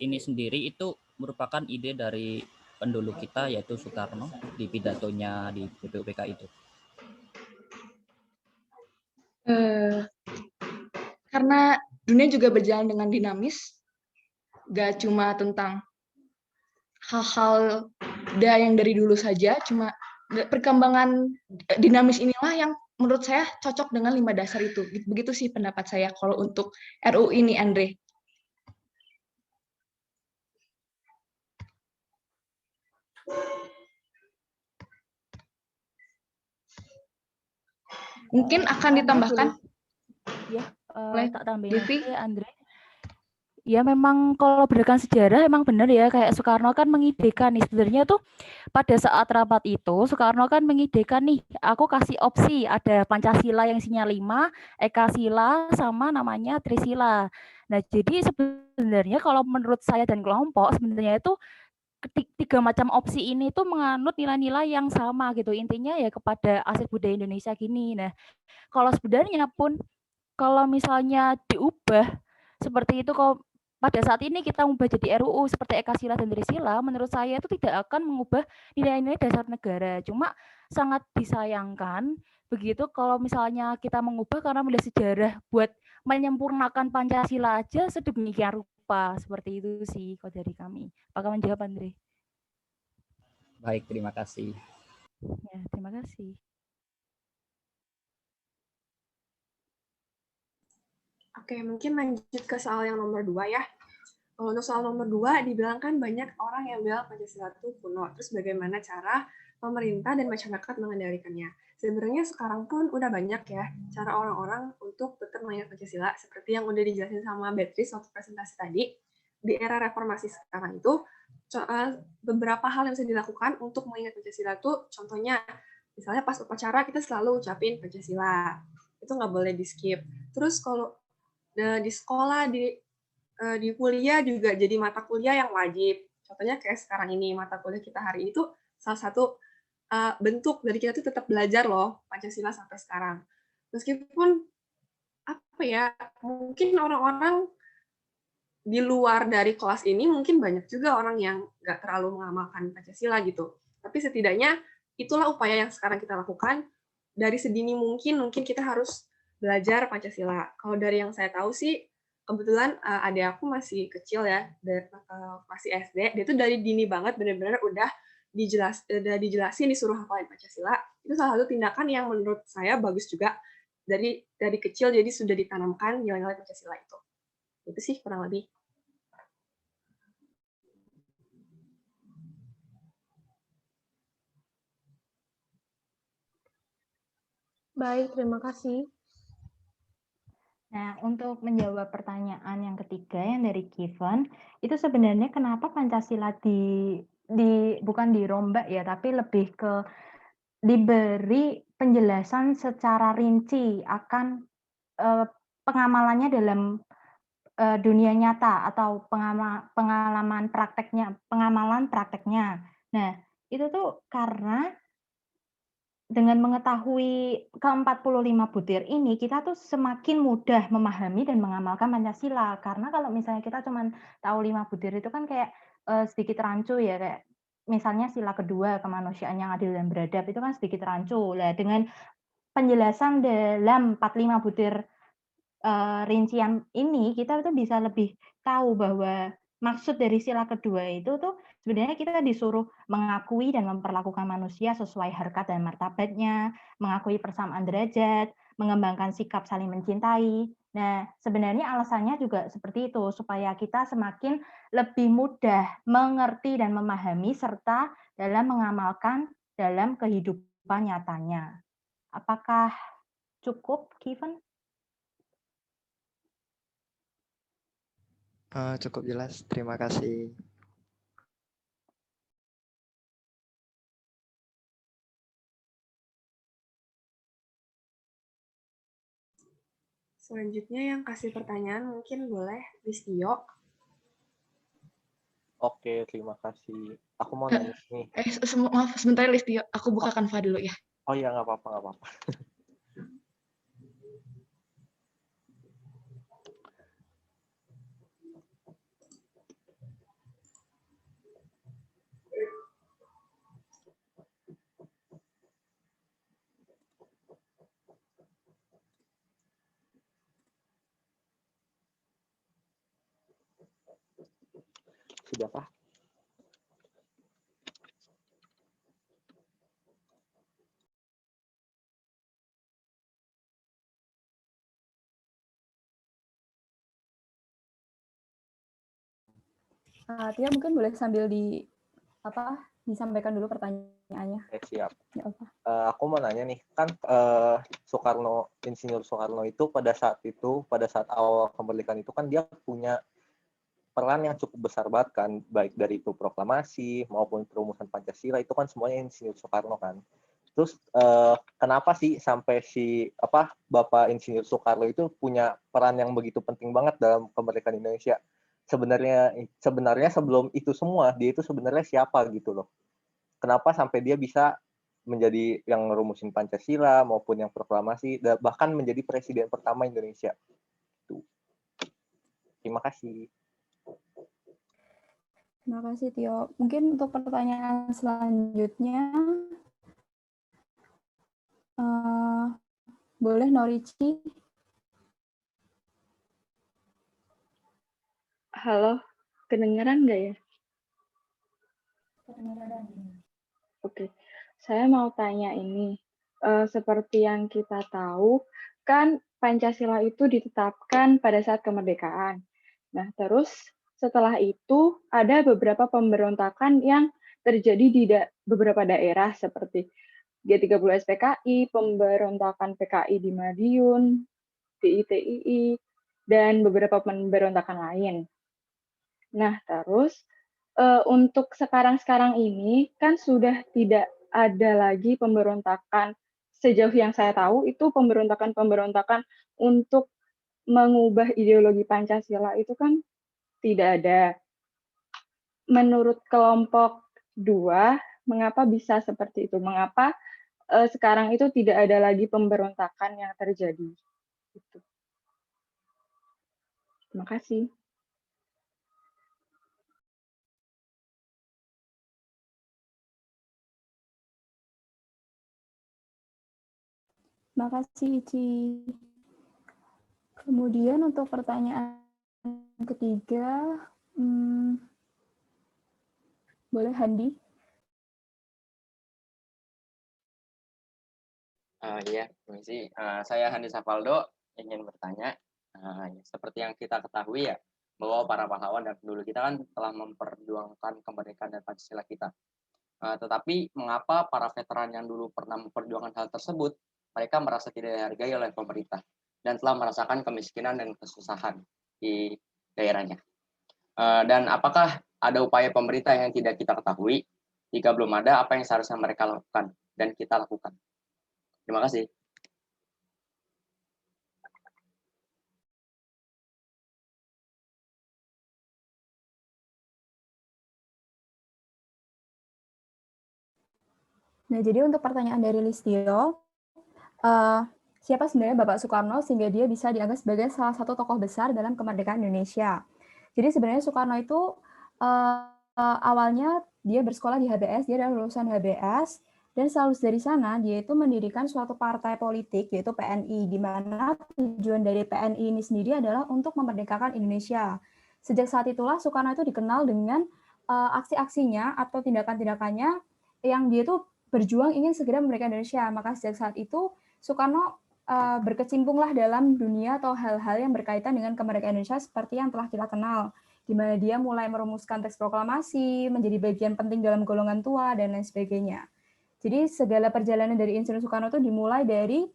ini sendiri itu merupakan ide dari pendulu kita yaitu Soekarno di pidatonya di BPUPK itu. Karena dunia juga berjalan dengan dinamis, gak cuma tentang hal-hal yang dari dulu saja, cuma perkembangan dinamis inilah yang menurut saya cocok dengan 5 dasar itu. Begitu sih pendapat saya kalau untuk RUU ini, Andre. Mungkin akan ditambahkan. Ya, tak tambahin Livi. ya, Andre. Ya memang kalau berdasarkan sejarah emang benar ya, kayak Soekarno kan mengidekan nih sebenarnya tuh pada saat rapat itu Soekarno kan mengidekan nih, aku kasih opsi ada Pancasila yang isinya 5, Ekasila sama namanya Trisila. Nah jadi sebenarnya kalau menurut saya dan kelompok sebenarnya itu 3 macam opsi ini tuh menganut nilai-nilai yang sama gitu, intinya ya kepada aset budaya Indonesia gini. Nah kalau sebenarnya pun kalau misalnya diubah seperti itu, kalau pada saat ini kita ubah jadi RUU seperti Ekasila dan Trisila, menurut saya itu tidak akan mengubah nilai-nilai dasar negara. Cuma sangat disayangkan begitu kalau misalnya kita mengubah karena melihat sejarah buat menyempurnakan Pancasila aja sedemikian rupa. Seperti itu sih kalau dari kami. Apakah menjawab, Andre? Baik, terima kasih. Ya, terima kasih. Oke, mungkin lanjut ke soal yang nomor 2 ya. Untuk soal nomor 2, dibilang kan banyak orang yang bilang Pancasila itu kuno. Terus bagaimana cara pemerintah dan masyarakat mengendalikannya? Sebenarnya sekarang pun udah banyak ya cara orang-orang untuk tetap mengingat Pancasila. Seperti yang udah dijelasin sama Beatrice waktu presentasi tadi. Di era reformasi sekarang itu, beberapa hal yang bisa dilakukan untuk mengingat Pancasila itu, contohnya, misalnya pas upacara kita selalu ucapin Pancasila. Itu nggak boleh di-skip. Terus kalau di sekolah, di kuliah juga jadi mata kuliah yang wajib. Contohnya kayak sekarang ini, mata kuliah kita hari itu salah satu bentuk dari kita tuh tetap belajar loh Pancasila sampai sekarang. Meskipun mungkin orang-orang di luar dari kelas ini mungkin banyak juga orang yang nggak terlalu mengamalkan Pancasila gitu. Tapi setidaknya itulah upaya yang sekarang kita lakukan. Dari sedini mungkin kita harus belajar Pancasila. Kalau dari yang saya tahu sih, kebetulan adik aku masih kecil ya, masih SD. Dia tuh dari dini banget benar-benar udah dijelasin disuruh hafalin Pancasila. Itu salah satu tindakan yang menurut saya bagus juga dari kecil, jadi sudah ditanamkan nilai-nilai Pancasila itu. Itu sih kurang lebih. Baik, terima kasih. Nah, untuk menjawab pertanyaan yang ketiga yang dari Given, itu sebenarnya kenapa Pancasila bukan dirombak ya, tapi lebih ke diberi penjelasan secara rinci akan pengamalannya dalam dunia nyata atau pengamalan prakteknya. Nah, itu tuh karena dengan mengetahui ke-45 butir ini, kita tuh semakin mudah memahami dan mengamalkan Pancasila. Karena kalau misalnya kita cuma tahu 5 butir itu kan kayak sedikit rancu ya, kayak misalnya sila kedua, kemanusiaan yang adil dan beradab, itu kan sedikit rancu. Nah, dengan penjelasan dalam 45 butir rincian ini, kita tuh bisa lebih tahu bahwa maksud dari sila kedua itu tuh sebenarnya kita disuruh mengakui dan memperlakukan manusia sesuai harkat dan martabatnya, mengakui persamaan derajat, mengembangkan sikap saling mencintai. Nah, sebenarnya alasannya juga seperti itu, supaya kita semakin lebih mudah mengerti dan memahami serta dalam mengamalkan dalam kehidupan nyatanya. Apakah cukup, Given? Cukup jelas, terima kasih. Selanjutnya yang kasih pertanyaan mungkin boleh Listio. Oke, terima kasih. Aku mau nanya nih. Maaf, sebentar Listio, aku buka Canva dulu ya. Oh iya, nggak apa-apa, nggak apa-apa. Sudahkah? Tia mungkin boleh sambil disampaikan dulu pertanyaannya. Siap. Ya, apa? Aku mau nanya nih, kan Insinyur Soekarno itu pada saat awal kemerdekaan itu kan dia punya peran yang cukup besar banget kan, baik dari itu proklamasi maupun perumusan Pancasila itu kan semuanya Insinyur Soekarno kan. Terus kenapa sih sampai Bapak Insinyur Soekarno itu punya peran yang begitu penting banget dalam kemerdekaan Indonesia? Sebenarnya sebelum itu semua dia itu sebenarnya siapa gitu loh? Kenapa sampai dia bisa menjadi yang ngerumusin Pancasila maupun yang proklamasi dan bahkan menjadi presiden pertama Indonesia? Tuh. Terima kasih. Terima kasih, Tio. Mungkin untuk pertanyaan selanjutnya, boleh Norici? Halo, kedengeran nggak ya? Kedengeran. Oke, saya mau tanya ini. Seperti yang kita tahu, kan Pancasila itu ditetapkan pada saat kemerdekaan. Nah, terus setelah itu ada beberapa pemberontakan yang terjadi di beberapa daerah seperti G30 SPKI, pemberontakan PKI di Madiun, DITII, dan beberapa pemberontakan lain. Nah, terus untuk sekarang-sekarang ini kan sudah tidak ada lagi pemberontakan, sejauh yang saya tahu itu pemberontakan untuk mengubah ideologi Pancasila itu kan tidak ada. Menurut kelompok 2, mengapa bisa seperti itu? Mengapa sekarang itu tidak ada lagi pemberontakan yang terjadi? Gitu. Terima kasih. Terima kasih, Ici. Kemudian untuk pertanyaan ketiga, boleh Handi? Iya, permisi. Saya Handi Safaldo ingin bertanya, seperti yang kita ketahui ya, bahwa para pahlawan dan pendahulu kita kan telah memperjuangkan kemerdekaan dan Pancasila kita. Tetapi mengapa para veteran yang dulu pernah memperjuangkan hal tersebut, mereka merasa tidak dihargai oleh pemerintah dan telah merasakan kemiskinan dan kesusahan di daerahnya. Dan apakah ada upaya pemerintah yang tidak kita ketahui? Jika belum ada, apa yang seharusnya mereka lakukan dan kita lakukan? Terima kasih. Nah, jadi untuk pertanyaan dari Listio, siapa sebenarnya Bapak Soekarno sehingga dia bisa dianggap sebagai salah satu tokoh besar dalam kemerdekaan Indonesia? Jadi sebenarnya Soekarno itu awalnya dia bersekolah di HBS, dia adalah lulusan HBS, dan selalu dari sana dia itu mendirikan suatu partai politik yaitu PNI, di mana tujuan dari PNI ini sendiri adalah untuk memerdekakan Indonesia. Sejak saat itulah Soekarno itu dikenal dengan aksi-aksinya atau tindakan-tindakannya yang dia itu berjuang ingin segera memerdekakan Indonesia. Maka sejak saat itu Soekarno berkecimpunglah dalam dunia atau hal-hal yang berkaitan dengan kemerdekaan Indonesia seperti yang telah kita kenal, di mana dia mulai merumuskan teks proklamasi, menjadi bagian penting dalam golongan tua, dan lain sebagainya. Jadi segala perjalanan dari Insinyur Soekarno itu dimulai dari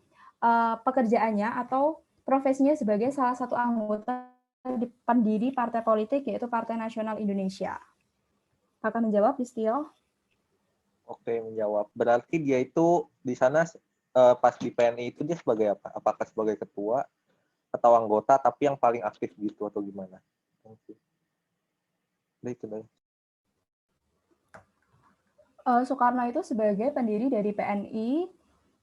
pekerjaannya atau profesinya sebagai salah satu anggota pendiri partai politik, yaitu Partai Nasional Indonesia. Apakah menjawab, Listio? Oke, menjawab. Berarti dia itu di sana pas di PNI itu dia sebagai apa? Apakah sebagai ketua atau anggota tapi yang paling aktif gitu atau gimana? Itu deh. Soekarno itu sebagai pendiri dari PNI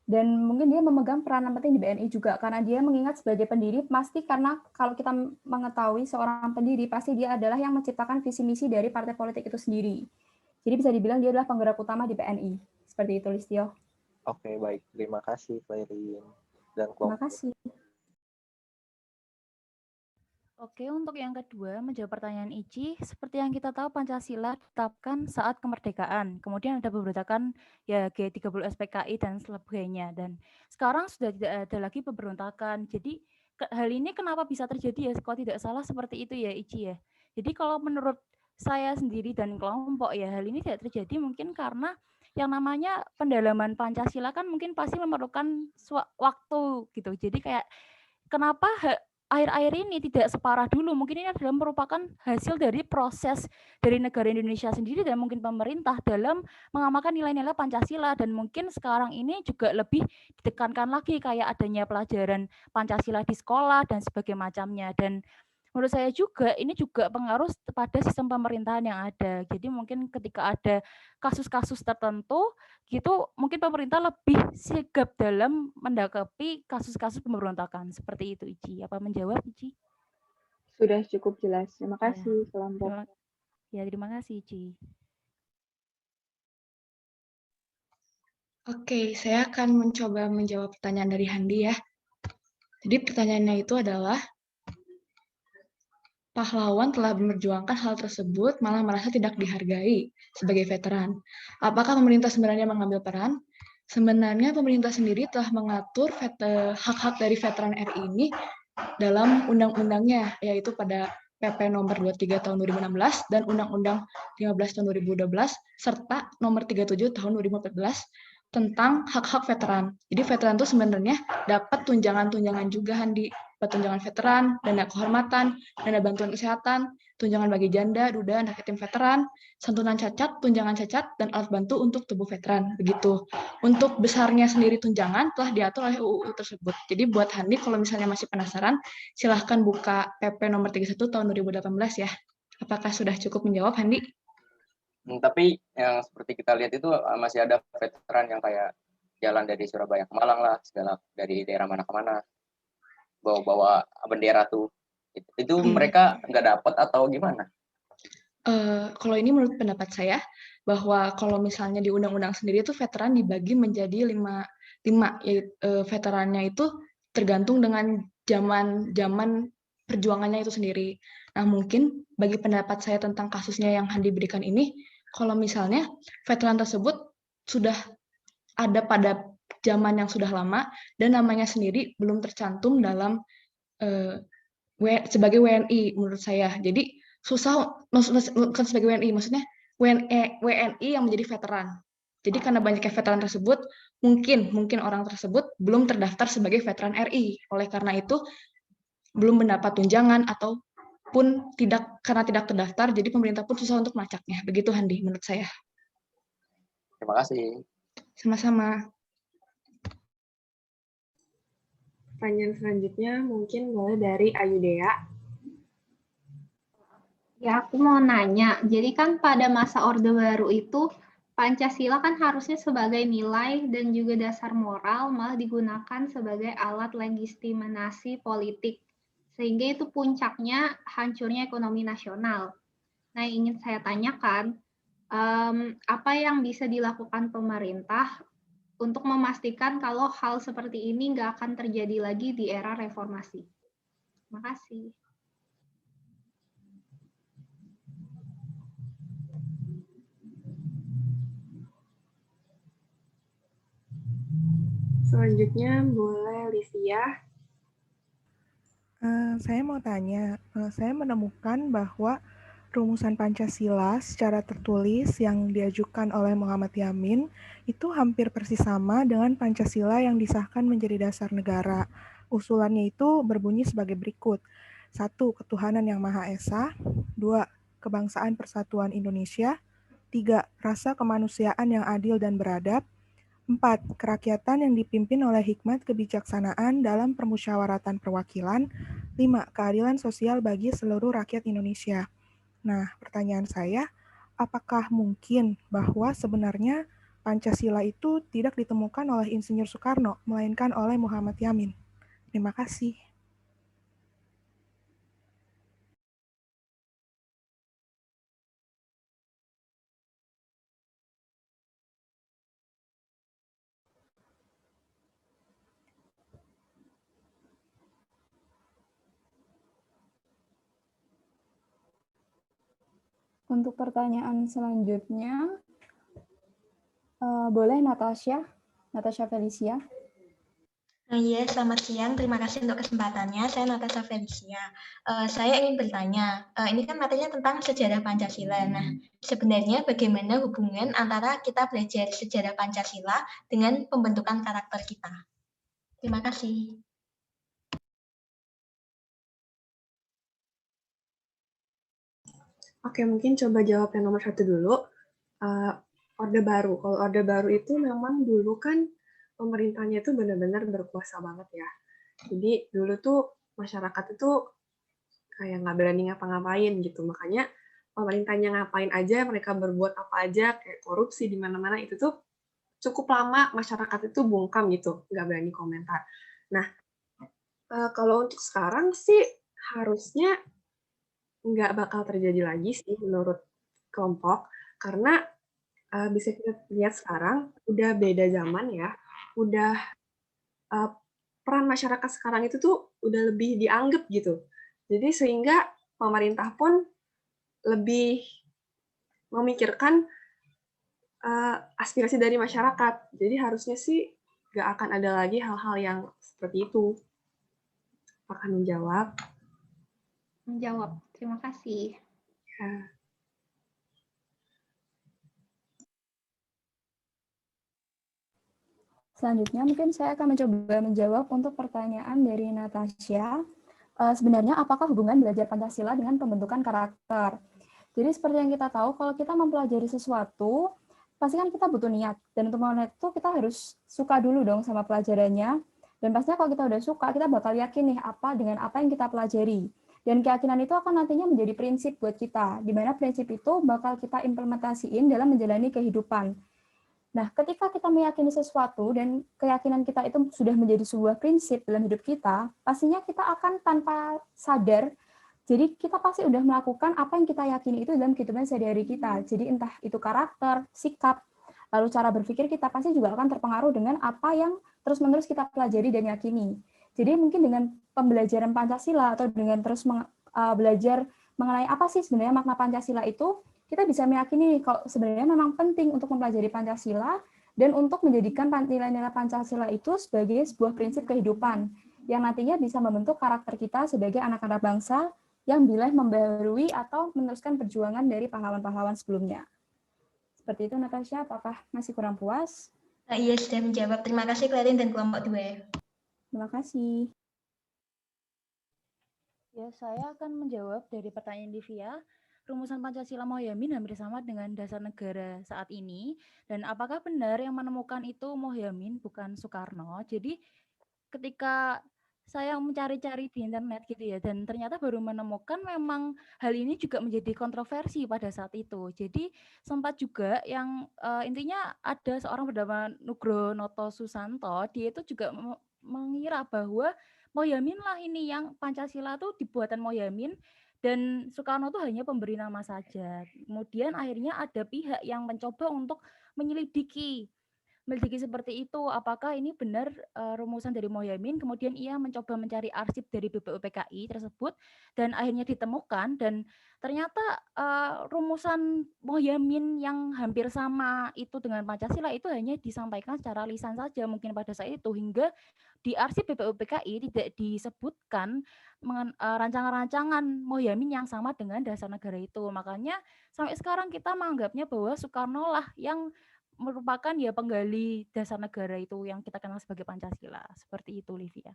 dan mungkin dia memegang peranan penting di PNI juga karena dia mengingat sebagai pendiri pasti karena kalau kita mengetahui seorang pendiri pasti dia adalah yang menciptakan visi misi dari partai politik itu sendiri. Jadi bisa dibilang dia adalah penggerak utama di PNI. Seperti itu, Listio. Oke, baik. Terima kasih, Clarin. Dan Terima kasih. Oke, untuk yang kedua, menjawab pertanyaan Ici, seperti yang kita tahu Pancasila ditetapkan saat kemerdekaan. Kemudian ada pemberontakan ya G30 SPKI dan sebagainya. Dan sekarang sudah tidak ada lagi pemberontakan. Jadi hal ini kenapa bisa terjadi ya? Kalau tidak salah seperti itu ya Ici ya. Jadi kalau menurut saya sendiri dan kelompok ya hal ini tidak terjadi mungkin karena yang namanya pendalaman Pancasila kan mungkin pasti memerlukan waktu gitu. Jadi kayak kenapa akhir-akhir ini tidak separah dulu? Mungkin ini adalah merupakan hasil dari proses dari negara Indonesia sendiri dan mungkin pemerintah dalam mengamalkan nilai-nilai Pancasila dan mungkin sekarang ini juga lebih ditekankan lagi kayak adanya pelajaran Pancasila di sekolah dan sebagainya macamnya. Dan menurut saya juga ini juga pengaruh pada sistem pemerintahan yang ada. Jadi mungkin ketika ada kasus-kasus tertentu gitu mungkin pemerintah lebih sigap dalam mendakapi kasus-kasus pemberontakan. Seperti itu Ici. Apa menjawab Ici? Sudah cukup jelas. Terima kasih kelompok. Ya, terima kasih Ici. Oke, saya akan mencoba menjawab pertanyaan dari Handi ya. Jadi pertanyaannya itu adalah pahlawan telah memperjuangkan hal tersebut malah merasa tidak dihargai sebagai veteran. Apakah pemerintah sebenarnya mengambil peran? Sebenarnya pemerintah sendiri telah mengatur hak-hak dari veteran RI ini dalam undang-undangnya, yaitu pada PP nomor 23 tahun 2016 dan Undang-Undang 15 tahun 2012 serta nomor 37 tahun 2014 tentang hak-hak veteran. Jadi veteran itu sebenarnya dapat tunjangan-tunjangan juga, Handi. Tunjangan veteran, dana kehormatan, dana bantuan kesehatan, tunjangan bagi janda, duda, anak yatim veteran, santunan cacat, tunjangan cacat, dan alat bantu untuk tubuh veteran. Begitu. Untuk besarnya sendiri tunjangan telah diatur oleh UU tersebut. Jadi buat Handi, kalau misalnya masih penasaran, silahkan buka PP nomor 31 tahun 2018 ya. Apakah sudah cukup menjawab, Handi? Tapi yang seperti kita lihat itu masih ada veteran yang kayak jalan dari Surabaya ke Malang lah, segala dari daerah mana ke mana, bawa bendera tuh. Itu mereka nggak dapat atau gimana? Kalau ini menurut pendapat saya, bahwa kalau misalnya di undang-undang sendiri itu veteran dibagi menjadi lima veterannya itu tergantung dengan zaman perjuangannya itu sendiri. Nah mungkin bagi pendapat saya tentang kasusnya yang Handi berikan ini, kalau misalnya veteran tersebut sudah ada pada zaman yang sudah lama dan namanya sendiri belum tercantum dalam sebagai WNI menurut saya. Jadi susah, bukan sebagai WNI, maksudnya WNI yang menjadi veteran. Jadi karena banyaknya veteran tersebut, mungkin orang tersebut belum terdaftar sebagai veteran RI. Oleh karena itu belum mendapat tunjangan ataupun karena tidak terdaftar, jadi pemerintah pun susah untuk melacaknya. Begitu Handi menurut saya. Terima kasih. Sama-sama. Pertanyaan selanjutnya mungkin mulai dari Ayudea. Ya, aku mau nanya. Jadi kan pada masa Orde Baru itu, Pancasila kan harusnya sebagai nilai dan juga dasar moral malah digunakan sebagai alat legitimasi politik. Sehingga itu puncaknya hancurnya ekonomi nasional. Nah, yang ingin saya tanyakan, apa yang bisa dilakukan pemerintah untuk memastikan kalau hal seperti ini nggak akan terjadi lagi di era reformasi? Terima kasih. Selanjutnya boleh Livia. Saya mau tanya, saya menemukan bahwa rumusan Pancasila secara tertulis yang diajukan oleh Muhammad Yamin itu hampir persis sama dengan Pancasila yang disahkan menjadi dasar negara. Usulannya itu berbunyi sebagai berikut. 1. Ketuhanan yang Maha Esa. 2. Kebangsaan Persatuan Indonesia. 3. Rasa kemanusiaan yang adil dan beradab. 4. Kerakyatan yang dipimpin oleh hikmat kebijaksanaan dalam permusyawaratan perwakilan. 5. Keadilan sosial bagi seluruh rakyat Indonesia. Nah, pertanyaan saya, apakah mungkin bahwa sebenarnya Pancasila itu tidak ditemukan oleh Insinyur Soekarno, melainkan oleh Muhammad Yamin? Terima kasih. Untuk pertanyaan selanjutnya, boleh Natasha Felicia. Iya, selamat siang. Terima kasih untuk kesempatannya. Saya Natasha Felicia. Saya ingin bertanya, ini kan materinya tentang sejarah Pancasila. Nah, sebenarnya bagaimana hubungan antara kita belajar sejarah Pancasila dengan pembentukan karakter kita? Terima kasih. Oke, mungkin coba jawab yang nomor 1 dulu. Orde Baru. Kalau Orde Baru itu memang dulu kan pemerintahnya itu benar-benar berkuasa banget ya. Jadi dulu tuh masyarakat itu kayak nggak berani ngapa-ngapain gitu. Makanya pemerintahnya ngapain aja, mereka berbuat apa aja, kayak korupsi di mana-mana, itu tuh cukup lama masyarakat itu bungkam gitu, nggak berani komentar. Nah, kalau untuk sekarang sih harusnya nggak bakal terjadi lagi sih menurut kelompok, karena bisa kita lihat sekarang udah beda zaman ya, udah peran masyarakat sekarang itu tuh udah lebih dianggap gitu. Jadi sehingga pemerintah pun lebih memikirkan aspirasi dari masyarakat. Jadi harusnya sih nggak akan ada lagi hal-hal yang seperti itu. Akan menjawab. Menjawab. Terima kasih. Ya. Selanjutnya mungkin saya akan mencoba menjawab untuk pertanyaan dari Natasha. Sebenarnya apakah hubungan belajar Pancasila dengan pembentukan karakter? Jadi seperti yang kita tahu, kalau kita mempelajari sesuatu, pasti kan kita butuh niat. Dan untuk niat itu kita harus suka dulu dong sama pelajarannya. Dan pastinya kalau kita udah suka, kita bakal yakin nih apa dengan apa yang kita pelajari. Dan keyakinan itu akan nantinya menjadi prinsip buat kita, di mana prinsip itu bakal kita implementasiin dalam menjalani kehidupan. Nah, ketika kita meyakini sesuatu dan keyakinan kita itu sudah menjadi sebuah prinsip dalam hidup kita, pastinya kita akan tanpa sadar, jadi kita pasti udah melakukan apa yang kita yakini itu dalam kehidupan sehari-hari kita. Jadi entah itu karakter, sikap, lalu cara berpikir kita pasti juga akan terpengaruh dengan apa yang terus-menerus kita pelajari dan yakini. Jadi mungkin dengan pembelajaran Pancasila atau dengan terus belajar mengenai apa sih sebenarnya makna Pancasila itu, kita bisa meyakini kalau sebenarnya memang penting untuk mempelajari Pancasila dan untuk menjadikan nilai-nilai Pancasila itu sebagai sebuah prinsip kehidupan yang nantinya bisa membentuk karakter kita sebagai anak-anak bangsa yang bila membaharui atau meneruskan perjuangan dari pahlawan-pahlawan sebelumnya. Seperti itu, Natasha. Apakah masih kurang puas? Iya, sudah menjawab. Terima kasih, Clarin dan kelompok 2. Terima kasih. Ya, saya akan menjawab dari pertanyaan Livia. Rumusan Pancasila Mohyamin hampir sama dengan dasar negara saat ini. Dan apakah benar yang menemukan itu Mohyamin, bukan Soekarno? Jadi ketika saya mencari-cari di internet gitu ya, dan ternyata baru menemukan memang hal ini juga menjadi kontroversi pada saat itu. Jadi sempat juga yang intinya ada seorang bernama Nugroho Noto Susanto, dia itu juga mengira bahwa Mohyamin lah ini yang Pancasila tuh dibuatan Mohyamin dan Soekarno tuh hanya pemberi nama saja. Kemudian akhirnya ada pihak yang mencoba untuk menyelidiki seperti itu, apakah ini benar rumusan dari Mohyamin, kemudian ia mencoba mencari arsip dari BPUPKI tersebut, dan akhirnya ditemukan, dan ternyata rumusan Mohyamin yang hampir sama itu dengan Pancasila itu hanya disampaikan secara lisan saja mungkin pada saat itu, hingga di arsip BPUPKI tidak disebutkan rancangan-rancangan Mohyamin yang sama dengan dasar negara itu. Makanya sampai sekarang kita menganggapnya bahwa Soekarno lah yang merupakan ya penggali dasar negara itu yang kita kenal sebagai Pancasila. Seperti itu, Livia.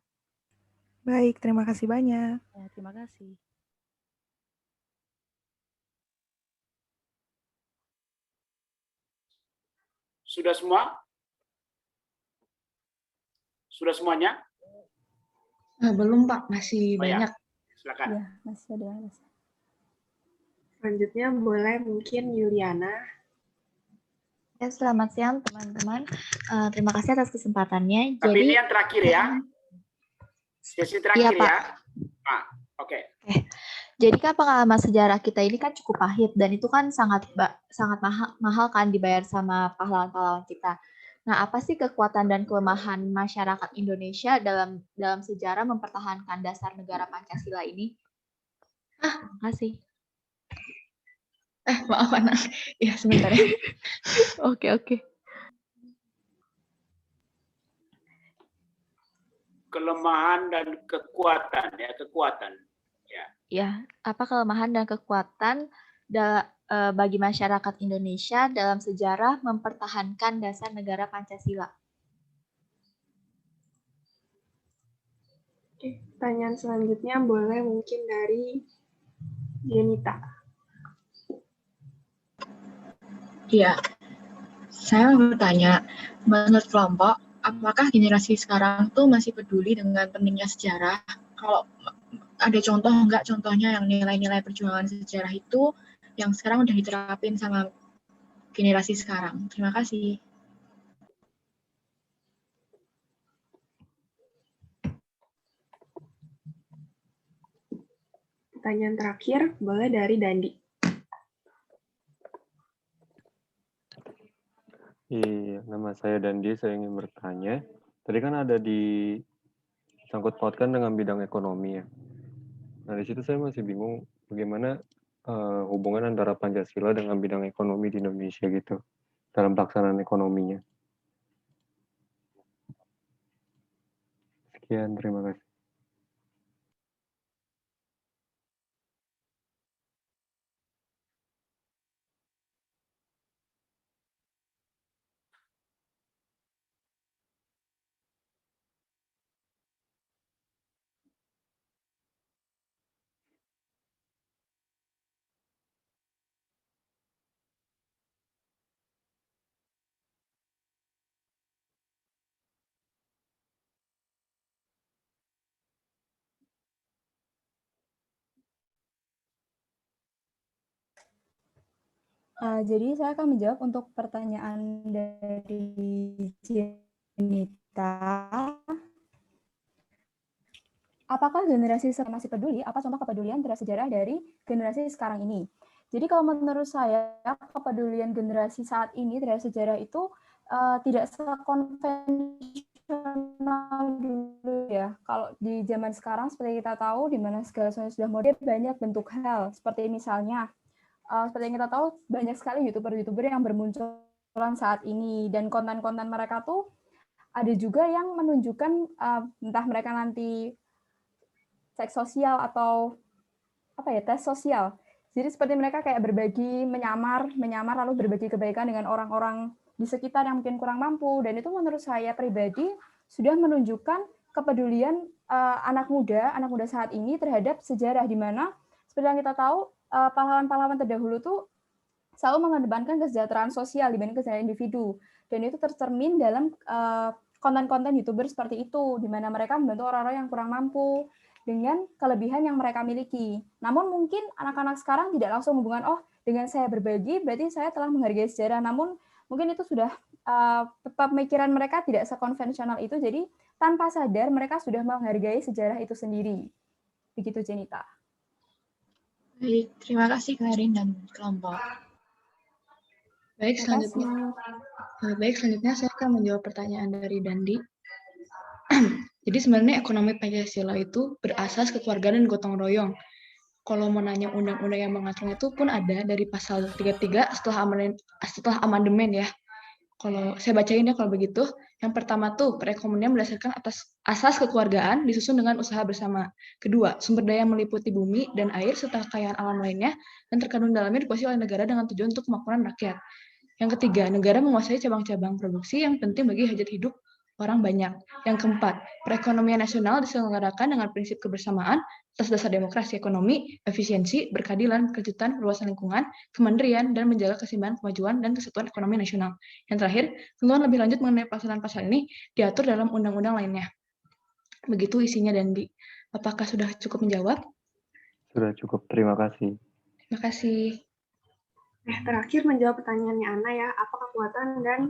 Baik, terima kasih banyak. Ya, terima kasih. Sudah semua? Sudah semuanya? Belum, Pak. Masih banyak. Ya. Silakan. Ya, masih ada. Selanjutnya boleh mungkin Yuliana. Ya, selamat siang teman-teman. Terima kasih atas kesempatannya. Tapi Jadi ini yang terakhir ya. Sesi terakhir Pak. ya. Oke. Jadi kan pengalaman sejarah kita ini kan cukup pahit dan itu kan sangat mahal kan dibayar sama pahlawan-pahlawan kita. Nah, apa sih kekuatan dan kelemahan masyarakat Indonesia dalam sejarah mempertahankan dasar negara Pancasila ini? Terima kasih. Maaf, Anak. Ya, sebentar ya. Oke. Kelemahan dan kekuatan ya, kekuatan. Ya, apa kelemahan dan kekuatan bagi masyarakat Indonesia dalam sejarah mempertahankan dasar negara Pancasila? Oke, pertanyaan selanjutnya boleh mungkin dari Jenita. Iya, saya mau bertanya, menurut kelompok, apakah generasi sekarang tuh masih peduli dengan pentingnya sejarah? Kalau ada contoh enggak contohnya yang nilai-nilai perjuangan sejarah itu yang sekarang udah diterapin sama generasi sekarang? Terima kasih. Pertanyaan terakhir boleh dari Dandi. Iya, nama saya Dandi, saya ingin bertanya. Tadi kan ada disangkut pautkan dengan bidang ekonomi ya. Nah, di situ saya masih bingung bagaimana hubungan antara Pancasila dengan bidang ekonomi di Indonesia gitu, dalam pelaksanaan ekonominya. Sekian, terima kasih. Jadi saya akan menjawab untuk pertanyaan dari Jenita. Apakah generasi sekarang masih peduli? Apa contoh kepedulian terhadap sejarah dari generasi sekarang ini? Jadi kalau menurut saya, kepedulian generasi saat ini terhadap sejarah itu tidak sekonvensional dulu ya. Kalau di zaman sekarang seperti kita tahu, di mana segala sesuatu sudah modern, banyak bentuk hal. Seperti misalnya, seperti yang kita tahu, banyak sekali YouTuber yang bermunculan peraturan saat ini, dan konten-konten mereka tuh ada juga yang menunjukkan entah mereka nanti seks sosial atau tes sosial. Jadi seperti mereka kayak berbagi, menyamar lalu berbagi kebaikan dengan orang-orang di sekitar yang mungkin kurang mampu, dan itu menurut saya pribadi sudah menunjukkan kepedulian anak muda saat ini terhadap sejarah, di mana seperti yang kita tahu pahlawan-pahlawan terdahulu tuh selalu mengedepankan kesejahteraan sosial dibanding kesejahteraan individu, dan itu tercermin dalam konten-konten YouTuber seperti itu, di mana mereka membantu orang-orang yang kurang mampu dengan kelebihan yang mereka miliki. Namun mungkin anak-anak sekarang tidak langsung hubungan, oh dengan saya berbagi berarti saya telah menghargai sejarah, namun mungkin itu sudah pemikiran mereka tidak sekonvensional itu, jadi tanpa sadar mereka sudah menghargai sejarah itu sendiri. Begitu, Jenita. Baik, terima kasih Clarin dan kelompok. Baik, selanjutnya saya akan menjawab pertanyaan dari Dandi. Jadi sebenarnya ekonomi Pancasila itu berasas kekeluargaan dan gotong royong. Kalau mau nanya undang-undang yang mengaturnya itu pun ada dari pasal 33 setelah amandemen ya. Kalau saya bacain ya kalau begitu. Yang pertama tuh perekonomian berdasarkan atas asas kekeluargaan disusun dengan usaha bersama. Kedua, sumber daya meliputi bumi dan air serta kekayaan alam lainnya dan terkandung dalamnya dikuasai oleh negara dengan tujuan untuk kemakmuran rakyat. Yang ketiga, negara menguasai cabang-cabang produksi yang penting bagi hajat hidup orang banyak. Yang keempat, perekonomian nasional diselenggarakan dengan prinsip kebersamaan atas dasar demokrasi ekonomi, efisiensi, berkeadilan, kejutan, perluasan lingkungan, kemandirian, dan menjaga keseimbangan kemajuan dan kesatuan ekonomi nasional. Yang terakhir, ketentuan lebih lanjut mengenai pelaksanaan pasal ini diatur dalam undang-undang lainnya. Begitu isinya, Dandi. Apakah sudah cukup menjawab? Sudah cukup, terima kasih. Terima kasih. Terakhir menjawab pertanyaannya Ana ya, apa kekuatan dan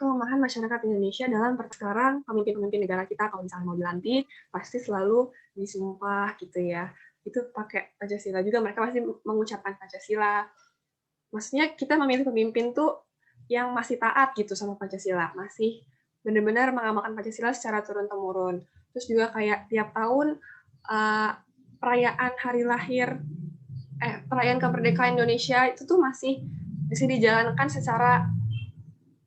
kelemahan masyarakat Indonesia dalam sekarang pemimpin-pemimpin negara kita kalau misalnya mau dilantik pasti selalu disumpah gitu ya. Itu pakai Pancasila juga, mereka pasti mengucapkan Pancasila. Maksudnya kita memilih pemimpin tuh yang masih taat gitu sama Pancasila, masih benar-benar mengamalkan Pancasila secara turun-temurun. Terus juga kayak tiap tahun perayaan hari lahir, perayaan kemerdekaan Indonesia itu tuh masih bisa dijalankan secara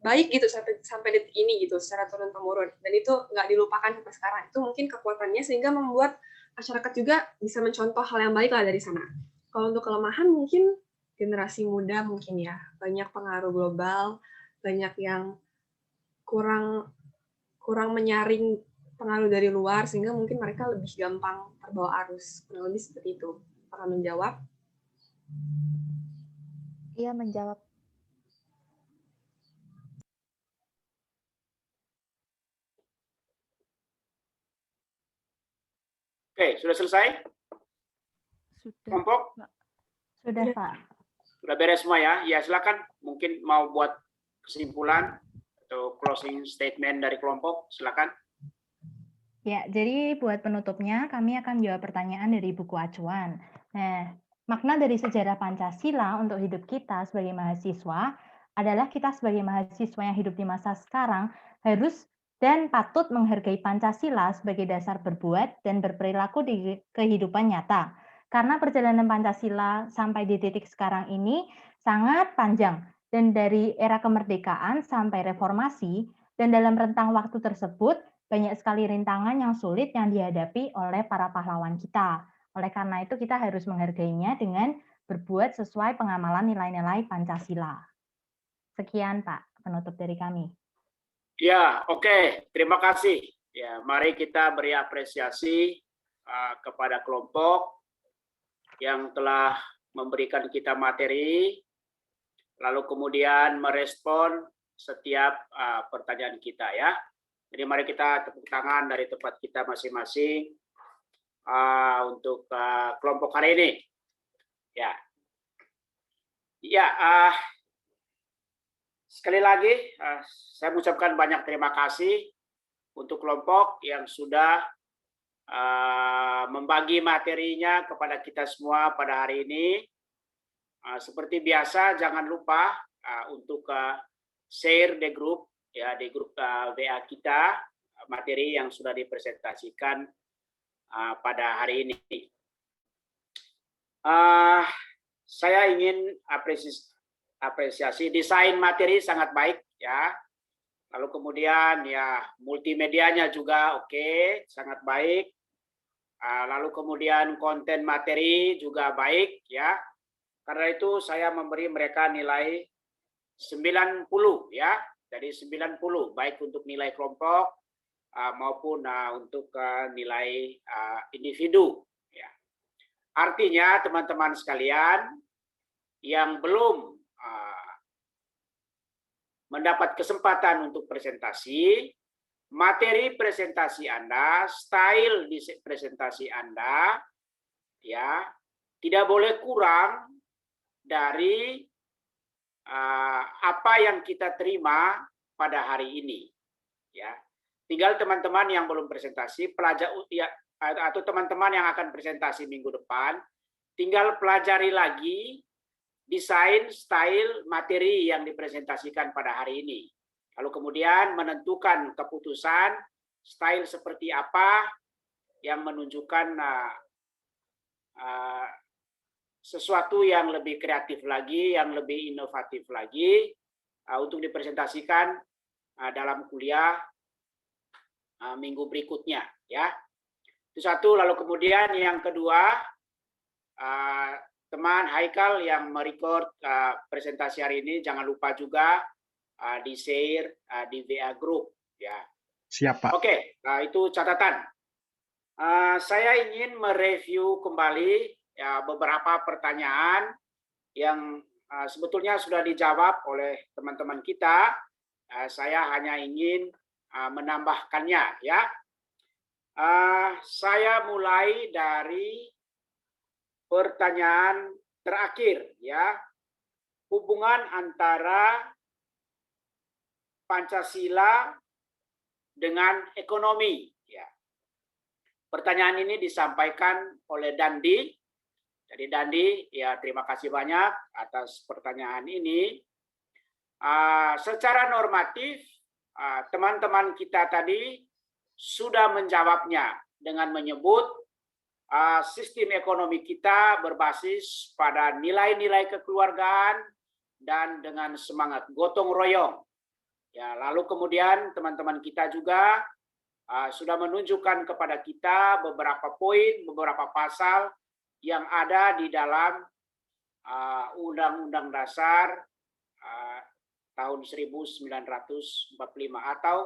baik gitu sampai detik ini gitu, secara turun-temurun. Dan itu nggak dilupakan sampai sekarang. Itu mungkin kekuatannya sehingga membuat masyarakat juga bisa mencontoh hal yang baik lah dari sana. Kalau untuk kelemahan mungkin generasi muda mungkin ya, banyak pengaruh global, banyak yang kurang menyaring pengaruh dari luar, sehingga mungkin mereka lebih gampang terbawa arus. Kurang lebih seperti itu. Apakah menjawab? Iya, menjawab. Oke, sudah selesai? Sudah. Kelompok? Sudah, Pak. Sudah beres semua ya? Ya, silakan. Mungkin mau buat kesimpulan atau closing statement dari kelompok, silakan. Ya, jadi buat penutupnya kami akan menjawab pertanyaan dari buku acuan. Nah, makna dari sejarah Pancasila untuk hidup kita sebagai mahasiswa adalah kita sebagai mahasiswa yang hidup di masa sekarang harus dan patut menghargai Pancasila sebagai dasar berbuat dan berperilaku di kehidupan nyata. Karena perjalanan Pancasila sampai di titik sekarang ini sangat panjang, dan dari era kemerdekaan sampai reformasi, dan dalam rentang waktu tersebut banyak sekali rintangan yang sulit yang dihadapi oleh para pahlawan kita. Oleh karena itu kita harus menghargainya dengan berbuat sesuai pengamalan nilai-nilai Pancasila. Sekian Pak, penutup dari kami. Ya, oke. Terima kasih. Ya, mari kita beri apresiasi kepada kelompok yang telah memberikan kita materi, lalu kemudian merespon setiap pertanyaan kita ya. Jadi mari kita tepuk tangan dari tempat kita masing-masing untuk kelompok hari ini. Ya, sekali lagi saya mengucapkan banyak terima kasih untuk kelompok yang sudah membagi materinya kepada kita semua pada hari ini. Seperti biasa, jangan lupa untuk share di grup. Ya, di grup WA kita materi yang sudah dipresentasikan pada hari ini. Saya ingin apresiasi desain materi sangat baik ya. Lalu kemudian ya multimedianya juga oke, sangat baik. Lalu kemudian konten materi juga baik ya. Karena itu saya memberi mereka nilai 90 ya. Jadi 90 baik untuk nilai kelompok maupun untuk nilai individu ya. Artinya teman-teman sekalian yang belum mendapat kesempatan untuk presentasi, materi presentasi Anda, style di presentasi Anda ya tidak boleh kurang dari apa yang kita terima pada hari ini ya. Tinggal teman-teman yang belum presentasi pelajar ya, atau teman-teman yang akan presentasi minggu depan tinggal pelajari lagi desain style materi yang dipresentasikan pada hari ini. Lalu kemudian menentukan keputusan style seperti apa yang menunjukkan sesuatu yang lebih kreatif lagi, yang lebih inovatif lagi untuk dipresentasikan dalam kuliah minggu berikutnya ya. Itu satu. Lalu kemudian yang kedua, teman Haikal yang merecord presentasi hari ini jangan lupa juga di share di WA group ya. Siap, Pak. Oke, itu catatan. Saya ingin mereview kembali ya beberapa pertanyaan yang sebetulnya sudah dijawab oleh teman-teman kita. Saya hanya ingin menambahkannya ya. Saya mulai dari pertanyaan terakhir ya. Hubungan antara Pancasila dengan ekonomi ya. Pertanyaan ini disampaikan oleh Dandi. Jadi Dandi ya terima kasih banyak atas pertanyaan ini. Secara normatif teman-teman kita tadi sudah menjawabnya dengan menyebut sistem ekonomi kita berbasis pada nilai-nilai kekeluargaan dan dengan semangat gotong royong. Ya, lalu kemudian teman-teman kita juga sudah menunjukkan kepada kita beberapa poin, beberapa pasal yang ada di dalam Undang-Undang Dasar tahun 1945 atau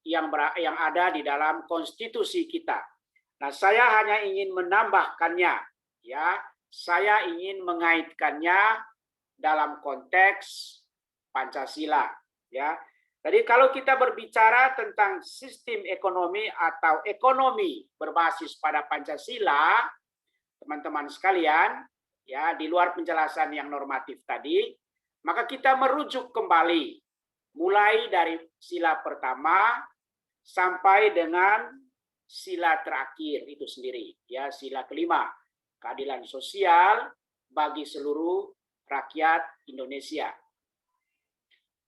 yang ada di dalam konstitusi kita. Nah, saya hanya ingin menambahkannya, ya. Saya ingin mengaitkannya dalam konteks Pancasila, ya. Jadi kalau kita berbicara tentang sistem ekonomi atau ekonomi berbasis pada Pancasila, teman-teman sekalian, ya, di luar penjelasan yang normatif tadi, maka kita merujuk kembali mulai dari sila pertama sampai dengan sila terakhir itu sendiri, ya, sila kelima, keadilan sosial bagi seluruh rakyat Indonesia.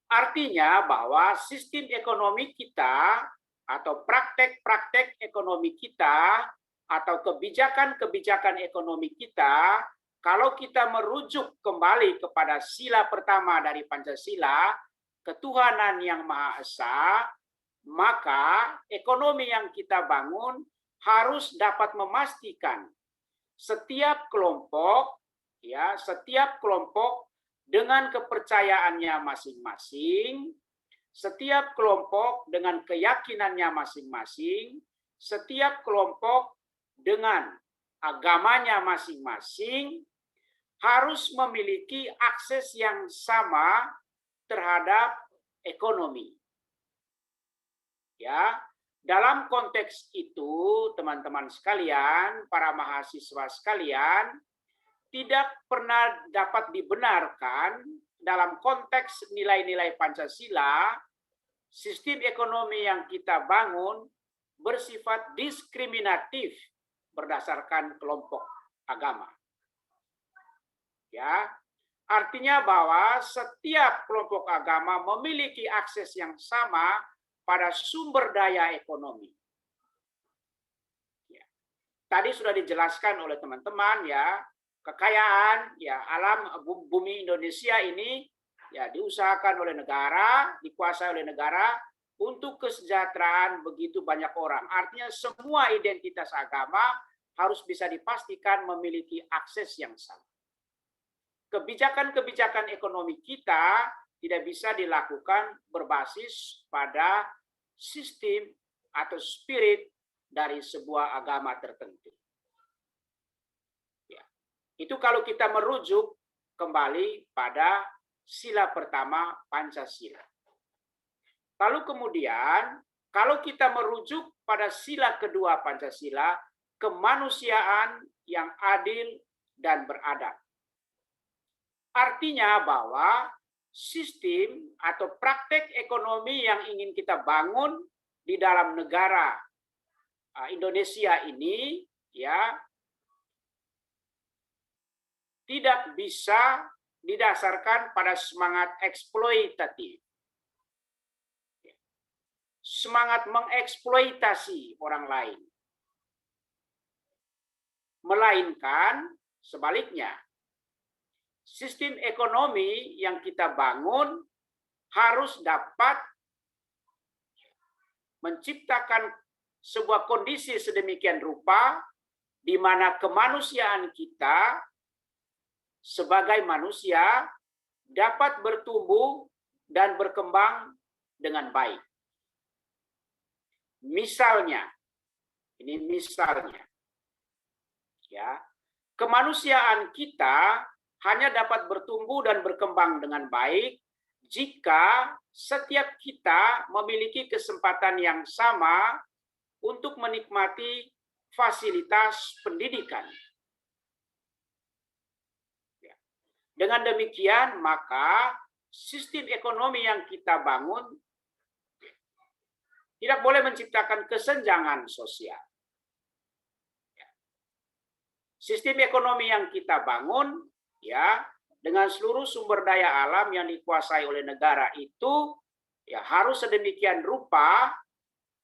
Artinya bahwa sistem ekonomi kita atau praktek-praktek ekonomi kita atau kebijakan-kebijakan ekonomi kita, kalau kita merujuk kembali kepada sila pertama dari Pancasila, ketuhanan yang Maha Esa, maka ekonomi yang kita bangun harus dapat memastikan setiap kelompok, ya, setiap kelompok dengan kepercayaannya masing-masing, setiap kelompok dengan keyakinannya masing-masing, setiap kelompok dengan agamanya masing-masing harus memiliki akses yang sama terhadap ekonomi. Ya, dalam konteks itu, teman-teman sekalian, para mahasiswa sekalian, tidak pernah dapat dibenarkan dalam konteks nilai-nilai Pancasila, sistem ekonomi yang kita bangun bersifat diskriminatif berdasarkan kelompok agama. Ya, artinya bahwa setiap kelompok agama memiliki akses yang sama pada sumber daya ekonomi. Ya. tadi sudah dijelaskan oleh teman-teman ya, kekayaan ya alam bumi Indonesia ini ya diusahakan oleh negara, dikuasai oleh negara untuk kesejahteraan begitu banyak orang. Artinya semua identitas agama harus bisa dipastikan memiliki akses yang sama. Kebijakan-kebijakan ekonomi kita tidak bisa dilakukan berbasis pada sistem atau spirit dari sebuah agama tertentu. Ya. Itu kalau kita merujuk kembali pada sila pertama Pancasila. Lalu kemudian, kalau kita merujuk pada sila kedua Pancasila, kemanusiaan yang adil dan beradab. Artinya bahwa sistem atau praktek ekonomi yang ingin kita bangun di dalam negara Indonesia ini ya tidak bisa didasarkan pada semangat eksploitatif. Semangat mengeksploitasi orang lain. Melainkan sebaliknya. Sistem ekonomi yang kita bangun harus dapat menciptakan sebuah kondisi sedemikian rupa di mana kemanusiaan kita sebagai manusia dapat bertumbuh dan berkembang dengan baik. Misalnya, ini misalnya, ya, kemanusiaan kita hanya dapat bertumbuh dan berkembang dengan baik jika setiap kita memiliki kesempatan yang sama untuk menikmati fasilitas pendidikan. Dengan demikian, maka sistem ekonomi yang kita bangun tidak boleh menciptakan kesenjangan sosial. Sistem ekonomi yang kita bangun, ya, dengan seluruh sumber daya alam yang dikuasai oleh negara itu, ya harus sedemikian rupa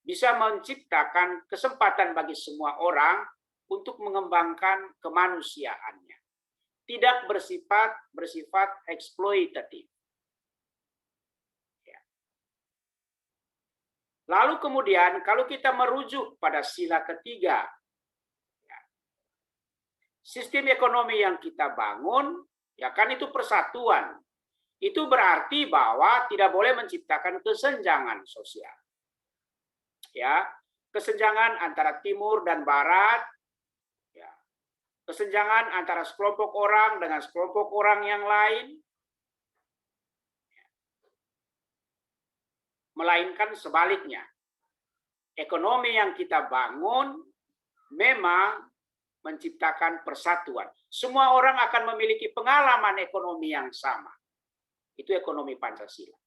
bisa menciptakan kesempatan bagi semua orang untuk mengembangkan kemanusiaannya. Tidak bersifat eksploitatif. Ya. Lalu kemudian kalau kita merujuk pada sila ketiga, ya, sistem ekonomi yang kita bangun, ya kan itu persatuan. Itu berarti bahwa tidak boleh menciptakan kesenjangan sosial. Ya, kesenjangan antara timur dan barat, ya, kesenjangan antara sekelompok orang dengan sekelompok orang yang lain, melainkan sebaliknya. Ekonomi yang kita bangun memang menciptakan persatuan. Semua orang akan memiliki pengalaman ekonomi yang sama. Itu ekonomi Pancasila.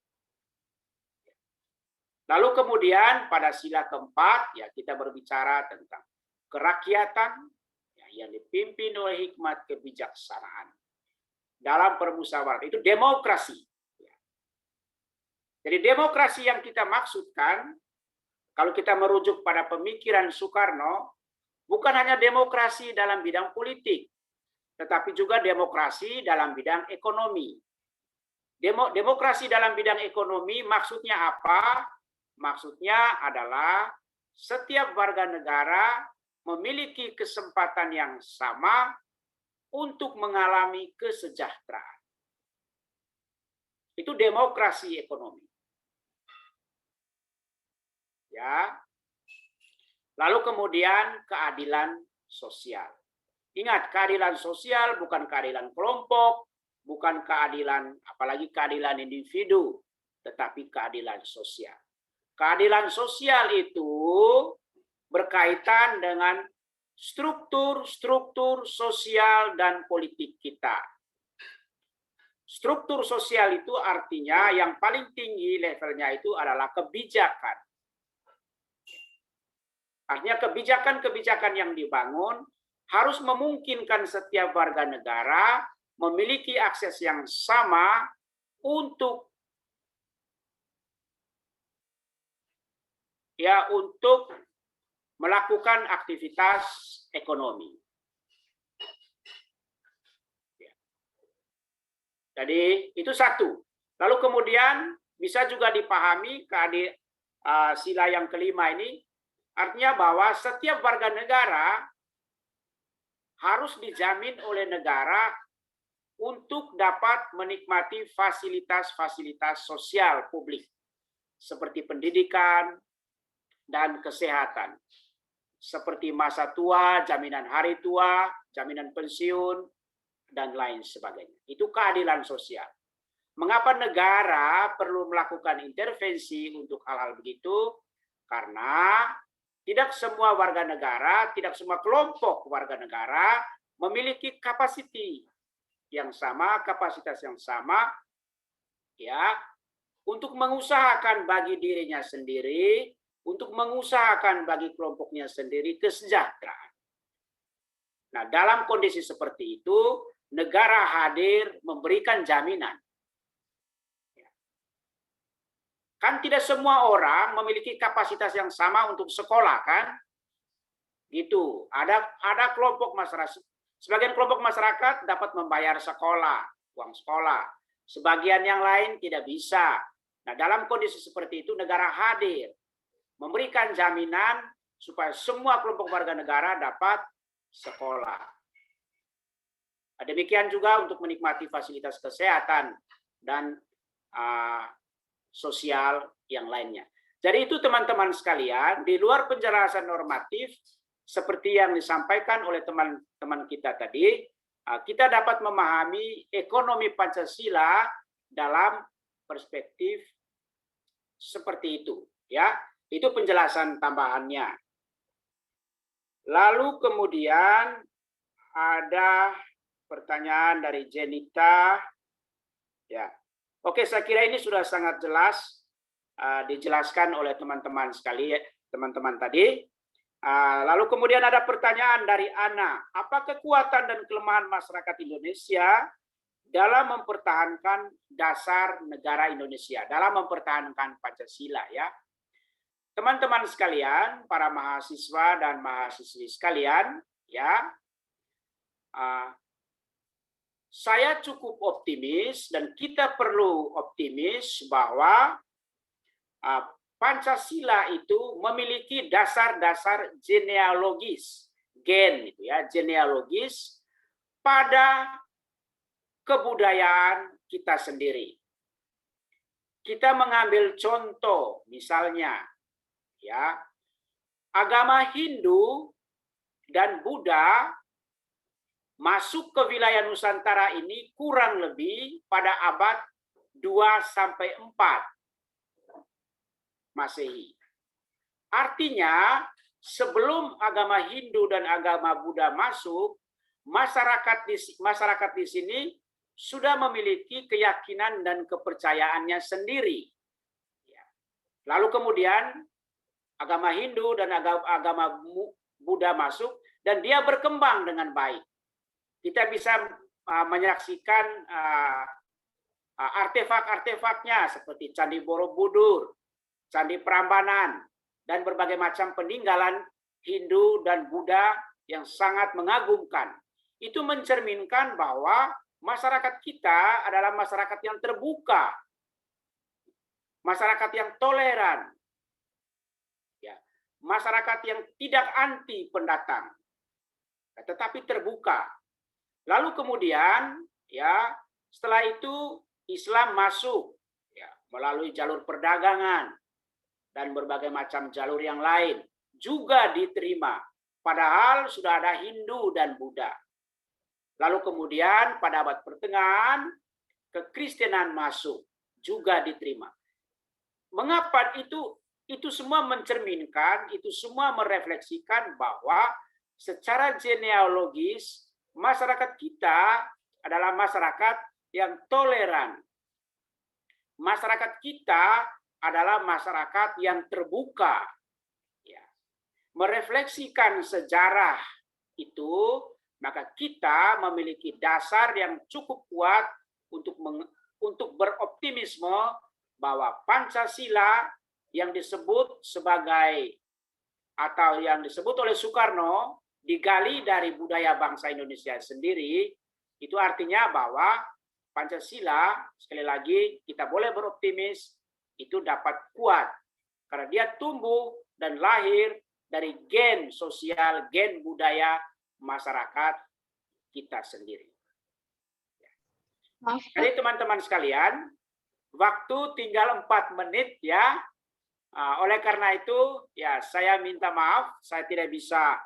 Lalu kemudian pada sila keempat, ya kita berbicara tentang kerakyatan ya, yang dipimpin oleh hikmat kebijaksanaan dalam permusyawaratan. Itu demokrasi. Ya. Jadi demokrasi yang kita maksudkan, kalau kita merujuk pada pemikiran Soekarno, bukan hanya demokrasi dalam bidang politik, tetapi juga demokrasi dalam bidang ekonomi. Demokrasi dalam bidang ekonomi maksudnya apa? Maksudnya adalah setiap warga negara memiliki kesempatan yang sama untuk mengalami kesejahteraan. Itu demokrasi ekonomi. Ya. Lalu kemudian keadilan sosial. Ingat, keadilan sosial bukan keadilan kelompok, bukan keadilan, apalagi keadilan individu, tetapi keadilan sosial. Keadilan sosial itu berkaitan dengan struktur sosial dan politik kita. Struktur sosial itu artinya yang paling tinggi levelnya itu adalah kebijakan. Artinya kebijakan-kebijakan yang dibangun harus memungkinkan setiap warga negara memiliki akses yang sama untuk melakukan aktivitas ekonomi. Jadi itu satu. Lalu kemudian bisa juga dipahami sila yang kelima ini, artinya bahwa setiap warga negara harus dijamin oleh negara untuk dapat menikmati fasilitas-fasilitas sosial publik seperti pendidikan dan kesehatan, seperti masa tua, jaminan hari tua, jaminan pensiun, dan lain sebagainya. Itu keadilan sosial. Mengapa negara perlu melakukan intervensi untuk hal-hal begitu? Karena tidak semua warga negara, tidak semua kelompok warga negara memiliki kapasitas yang sama, kapasitas yang sama, ya, untuk mengusahakan bagi dirinya sendiri, untuk mengusahakan bagi kelompoknya sendiri kesejahteraan. Nah, dalam kondisi seperti itu, negara hadir memberikan jaminan. Kan tidak semua orang memiliki kapasitas yang sama untuk sekolah, kan? Gitu. Ada kelompok masyarakat, sebagian kelompok masyarakat dapat membayar sekolah, uang sekolah. Sebagian yang lain tidak bisa. Nah, dalam kondisi seperti itu negara hadir memberikan jaminan supaya semua kelompok warga negara dapat sekolah. Demikian juga untuk menikmati fasilitas kesehatan dan sosial yang lainnya. Jadi itu teman-teman sekalian, di luar penjelasan normatif seperti yang disampaikan oleh teman-teman kita tadi, kita dapat memahami ekonomi Pancasila dalam perspektif seperti itu, ya. Itu penjelasan tambahannya. Lalu kemudian ada pertanyaan dari Jenita, ya. Oke, saya kira ini sudah sangat jelas dijelaskan oleh teman-teman sekali, teman-teman tadi. Lalu kemudian ada pertanyaan dari Ana, apa kekuatan dan kelemahan masyarakat Indonesia dalam mempertahankan dasar negara Indonesia, dalam mempertahankan Pancasila, ya. Teman-teman sekalian, para mahasiswa dan mahasiswi sekalian, ya. Saya cukup optimis dan kita perlu optimis bahwa Pancasila itu memiliki dasar-dasar genealogis, genealogis pada kebudayaan kita sendiri. Kita mengambil contoh, misalnya, ya, agama Hindu dan Buddha masuk ke wilayah Nusantara ini kurang lebih pada abad 2-4 Masehi. Artinya, sebelum agama Hindu dan agama Buddha masuk, masyarakat di sini sudah memiliki keyakinan dan kepercayaannya sendiri. Lalu kemudian agama Hindu dan agama Buddha masuk dan dia berkembang dengan baik. Kita bisa menyaksikan artefak-artefaknya seperti Candi Borobudur, Candi Prambanan, dan berbagai macam peninggalan Hindu dan Buddha yang sangat mengagumkan. Itu mencerminkan bahwa masyarakat kita adalah masyarakat yang terbuka, masyarakat yang toleran, ya, masyarakat yang tidak anti pendatang, tetapi terbuka. Lalu kemudian, ya, setelah itu Islam masuk, ya, melalui jalur perdagangan dan berbagai macam jalur yang lain juga diterima. Padahal sudah ada Hindu dan Buddha. Lalu kemudian pada abad pertengahan kekristenan masuk juga diterima. Mengapa itu semua mencerminkan, itu semua merefleksikan bahwa secara genealogis masyarakat kita adalah masyarakat yang toleran. Masyarakat kita adalah masyarakat yang terbuka. Ya. Merefleksikan sejarah itu, maka kita memiliki dasar yang cukup kuat untuk beroptimisme bahwa Pancasila yang disebut sebagai atau yang disebut oleh Soekarno digali dari budaya bangsa Indonesia sendiri, itu artinya bahwa Pancasila, sekali lagi kita boleh beroptimis, itu dapat kuat karena dia tumbuh dan lahir dari gen sosial, gen budaya masyarakat kita sendiri. Jadi teman-teman sekalian, waktu tinggal 4 menit ya. Oleh karena itu, ya saya minta maaf, saya tidak bisa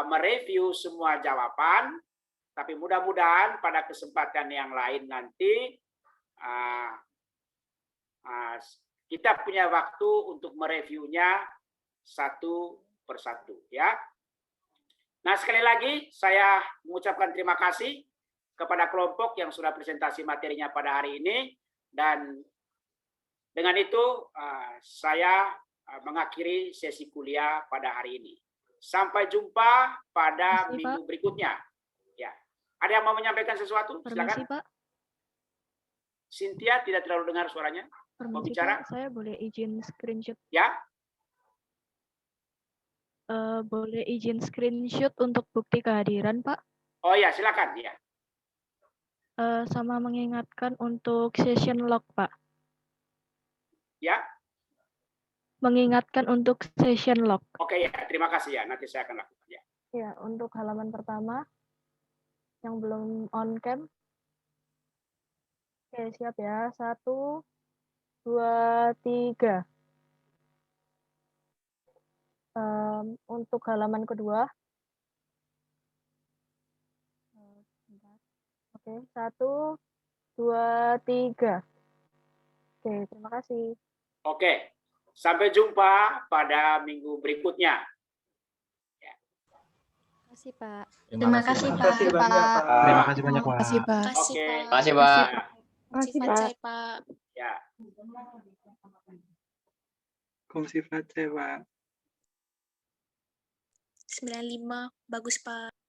mereview semua jawaban, tapi mudah-mudahan pada kesempatan yang lain nanti kita punya waktu untuk mereviewnya satu persatu ya. Nah, sekali lagi saya mengucapkan terima kasih kepada kelompok yang sudah presentasi materinya pada hari ini, dan dengan itu saya mengakhiri sesi kuliah pada hari ini. Sampai jumpa pada minggu berikutnya. Ya. Ada yang mau menyampaikan sesuatu? Silakan. Pak. Cynthia, tidak terlalu dengar suaranya. Mau bicara? Pak, saya boleh izin screenshot? Ya. Boleh izin screenshot untuk bukti kehadiran, Pak? Oh ya, silakan. Ya. Sama mengingatkan untuk session log, Pak. Ya. Mengingatkan untuk session log. Oke ya, terima kasih ya. Nanti saya akan lakukan ya. Ya, untuk halaman pertama yang belum on cam. Oke, siap ya. 1, 2, 3. Untuk halaman kedua. Oke, 1, 2, 3. Oke, terima kasih. Oke, sampai jumpa pada minggu berikutnya. Terima kasih, Pak. Terima kasih, Pak. Terima kasih banyak, Pak. Terima kasih, Pak. Oke. Terima kasih, Pak. Terima kasih, Pak. Ya. Komisi Pak. 95, bagus Pak.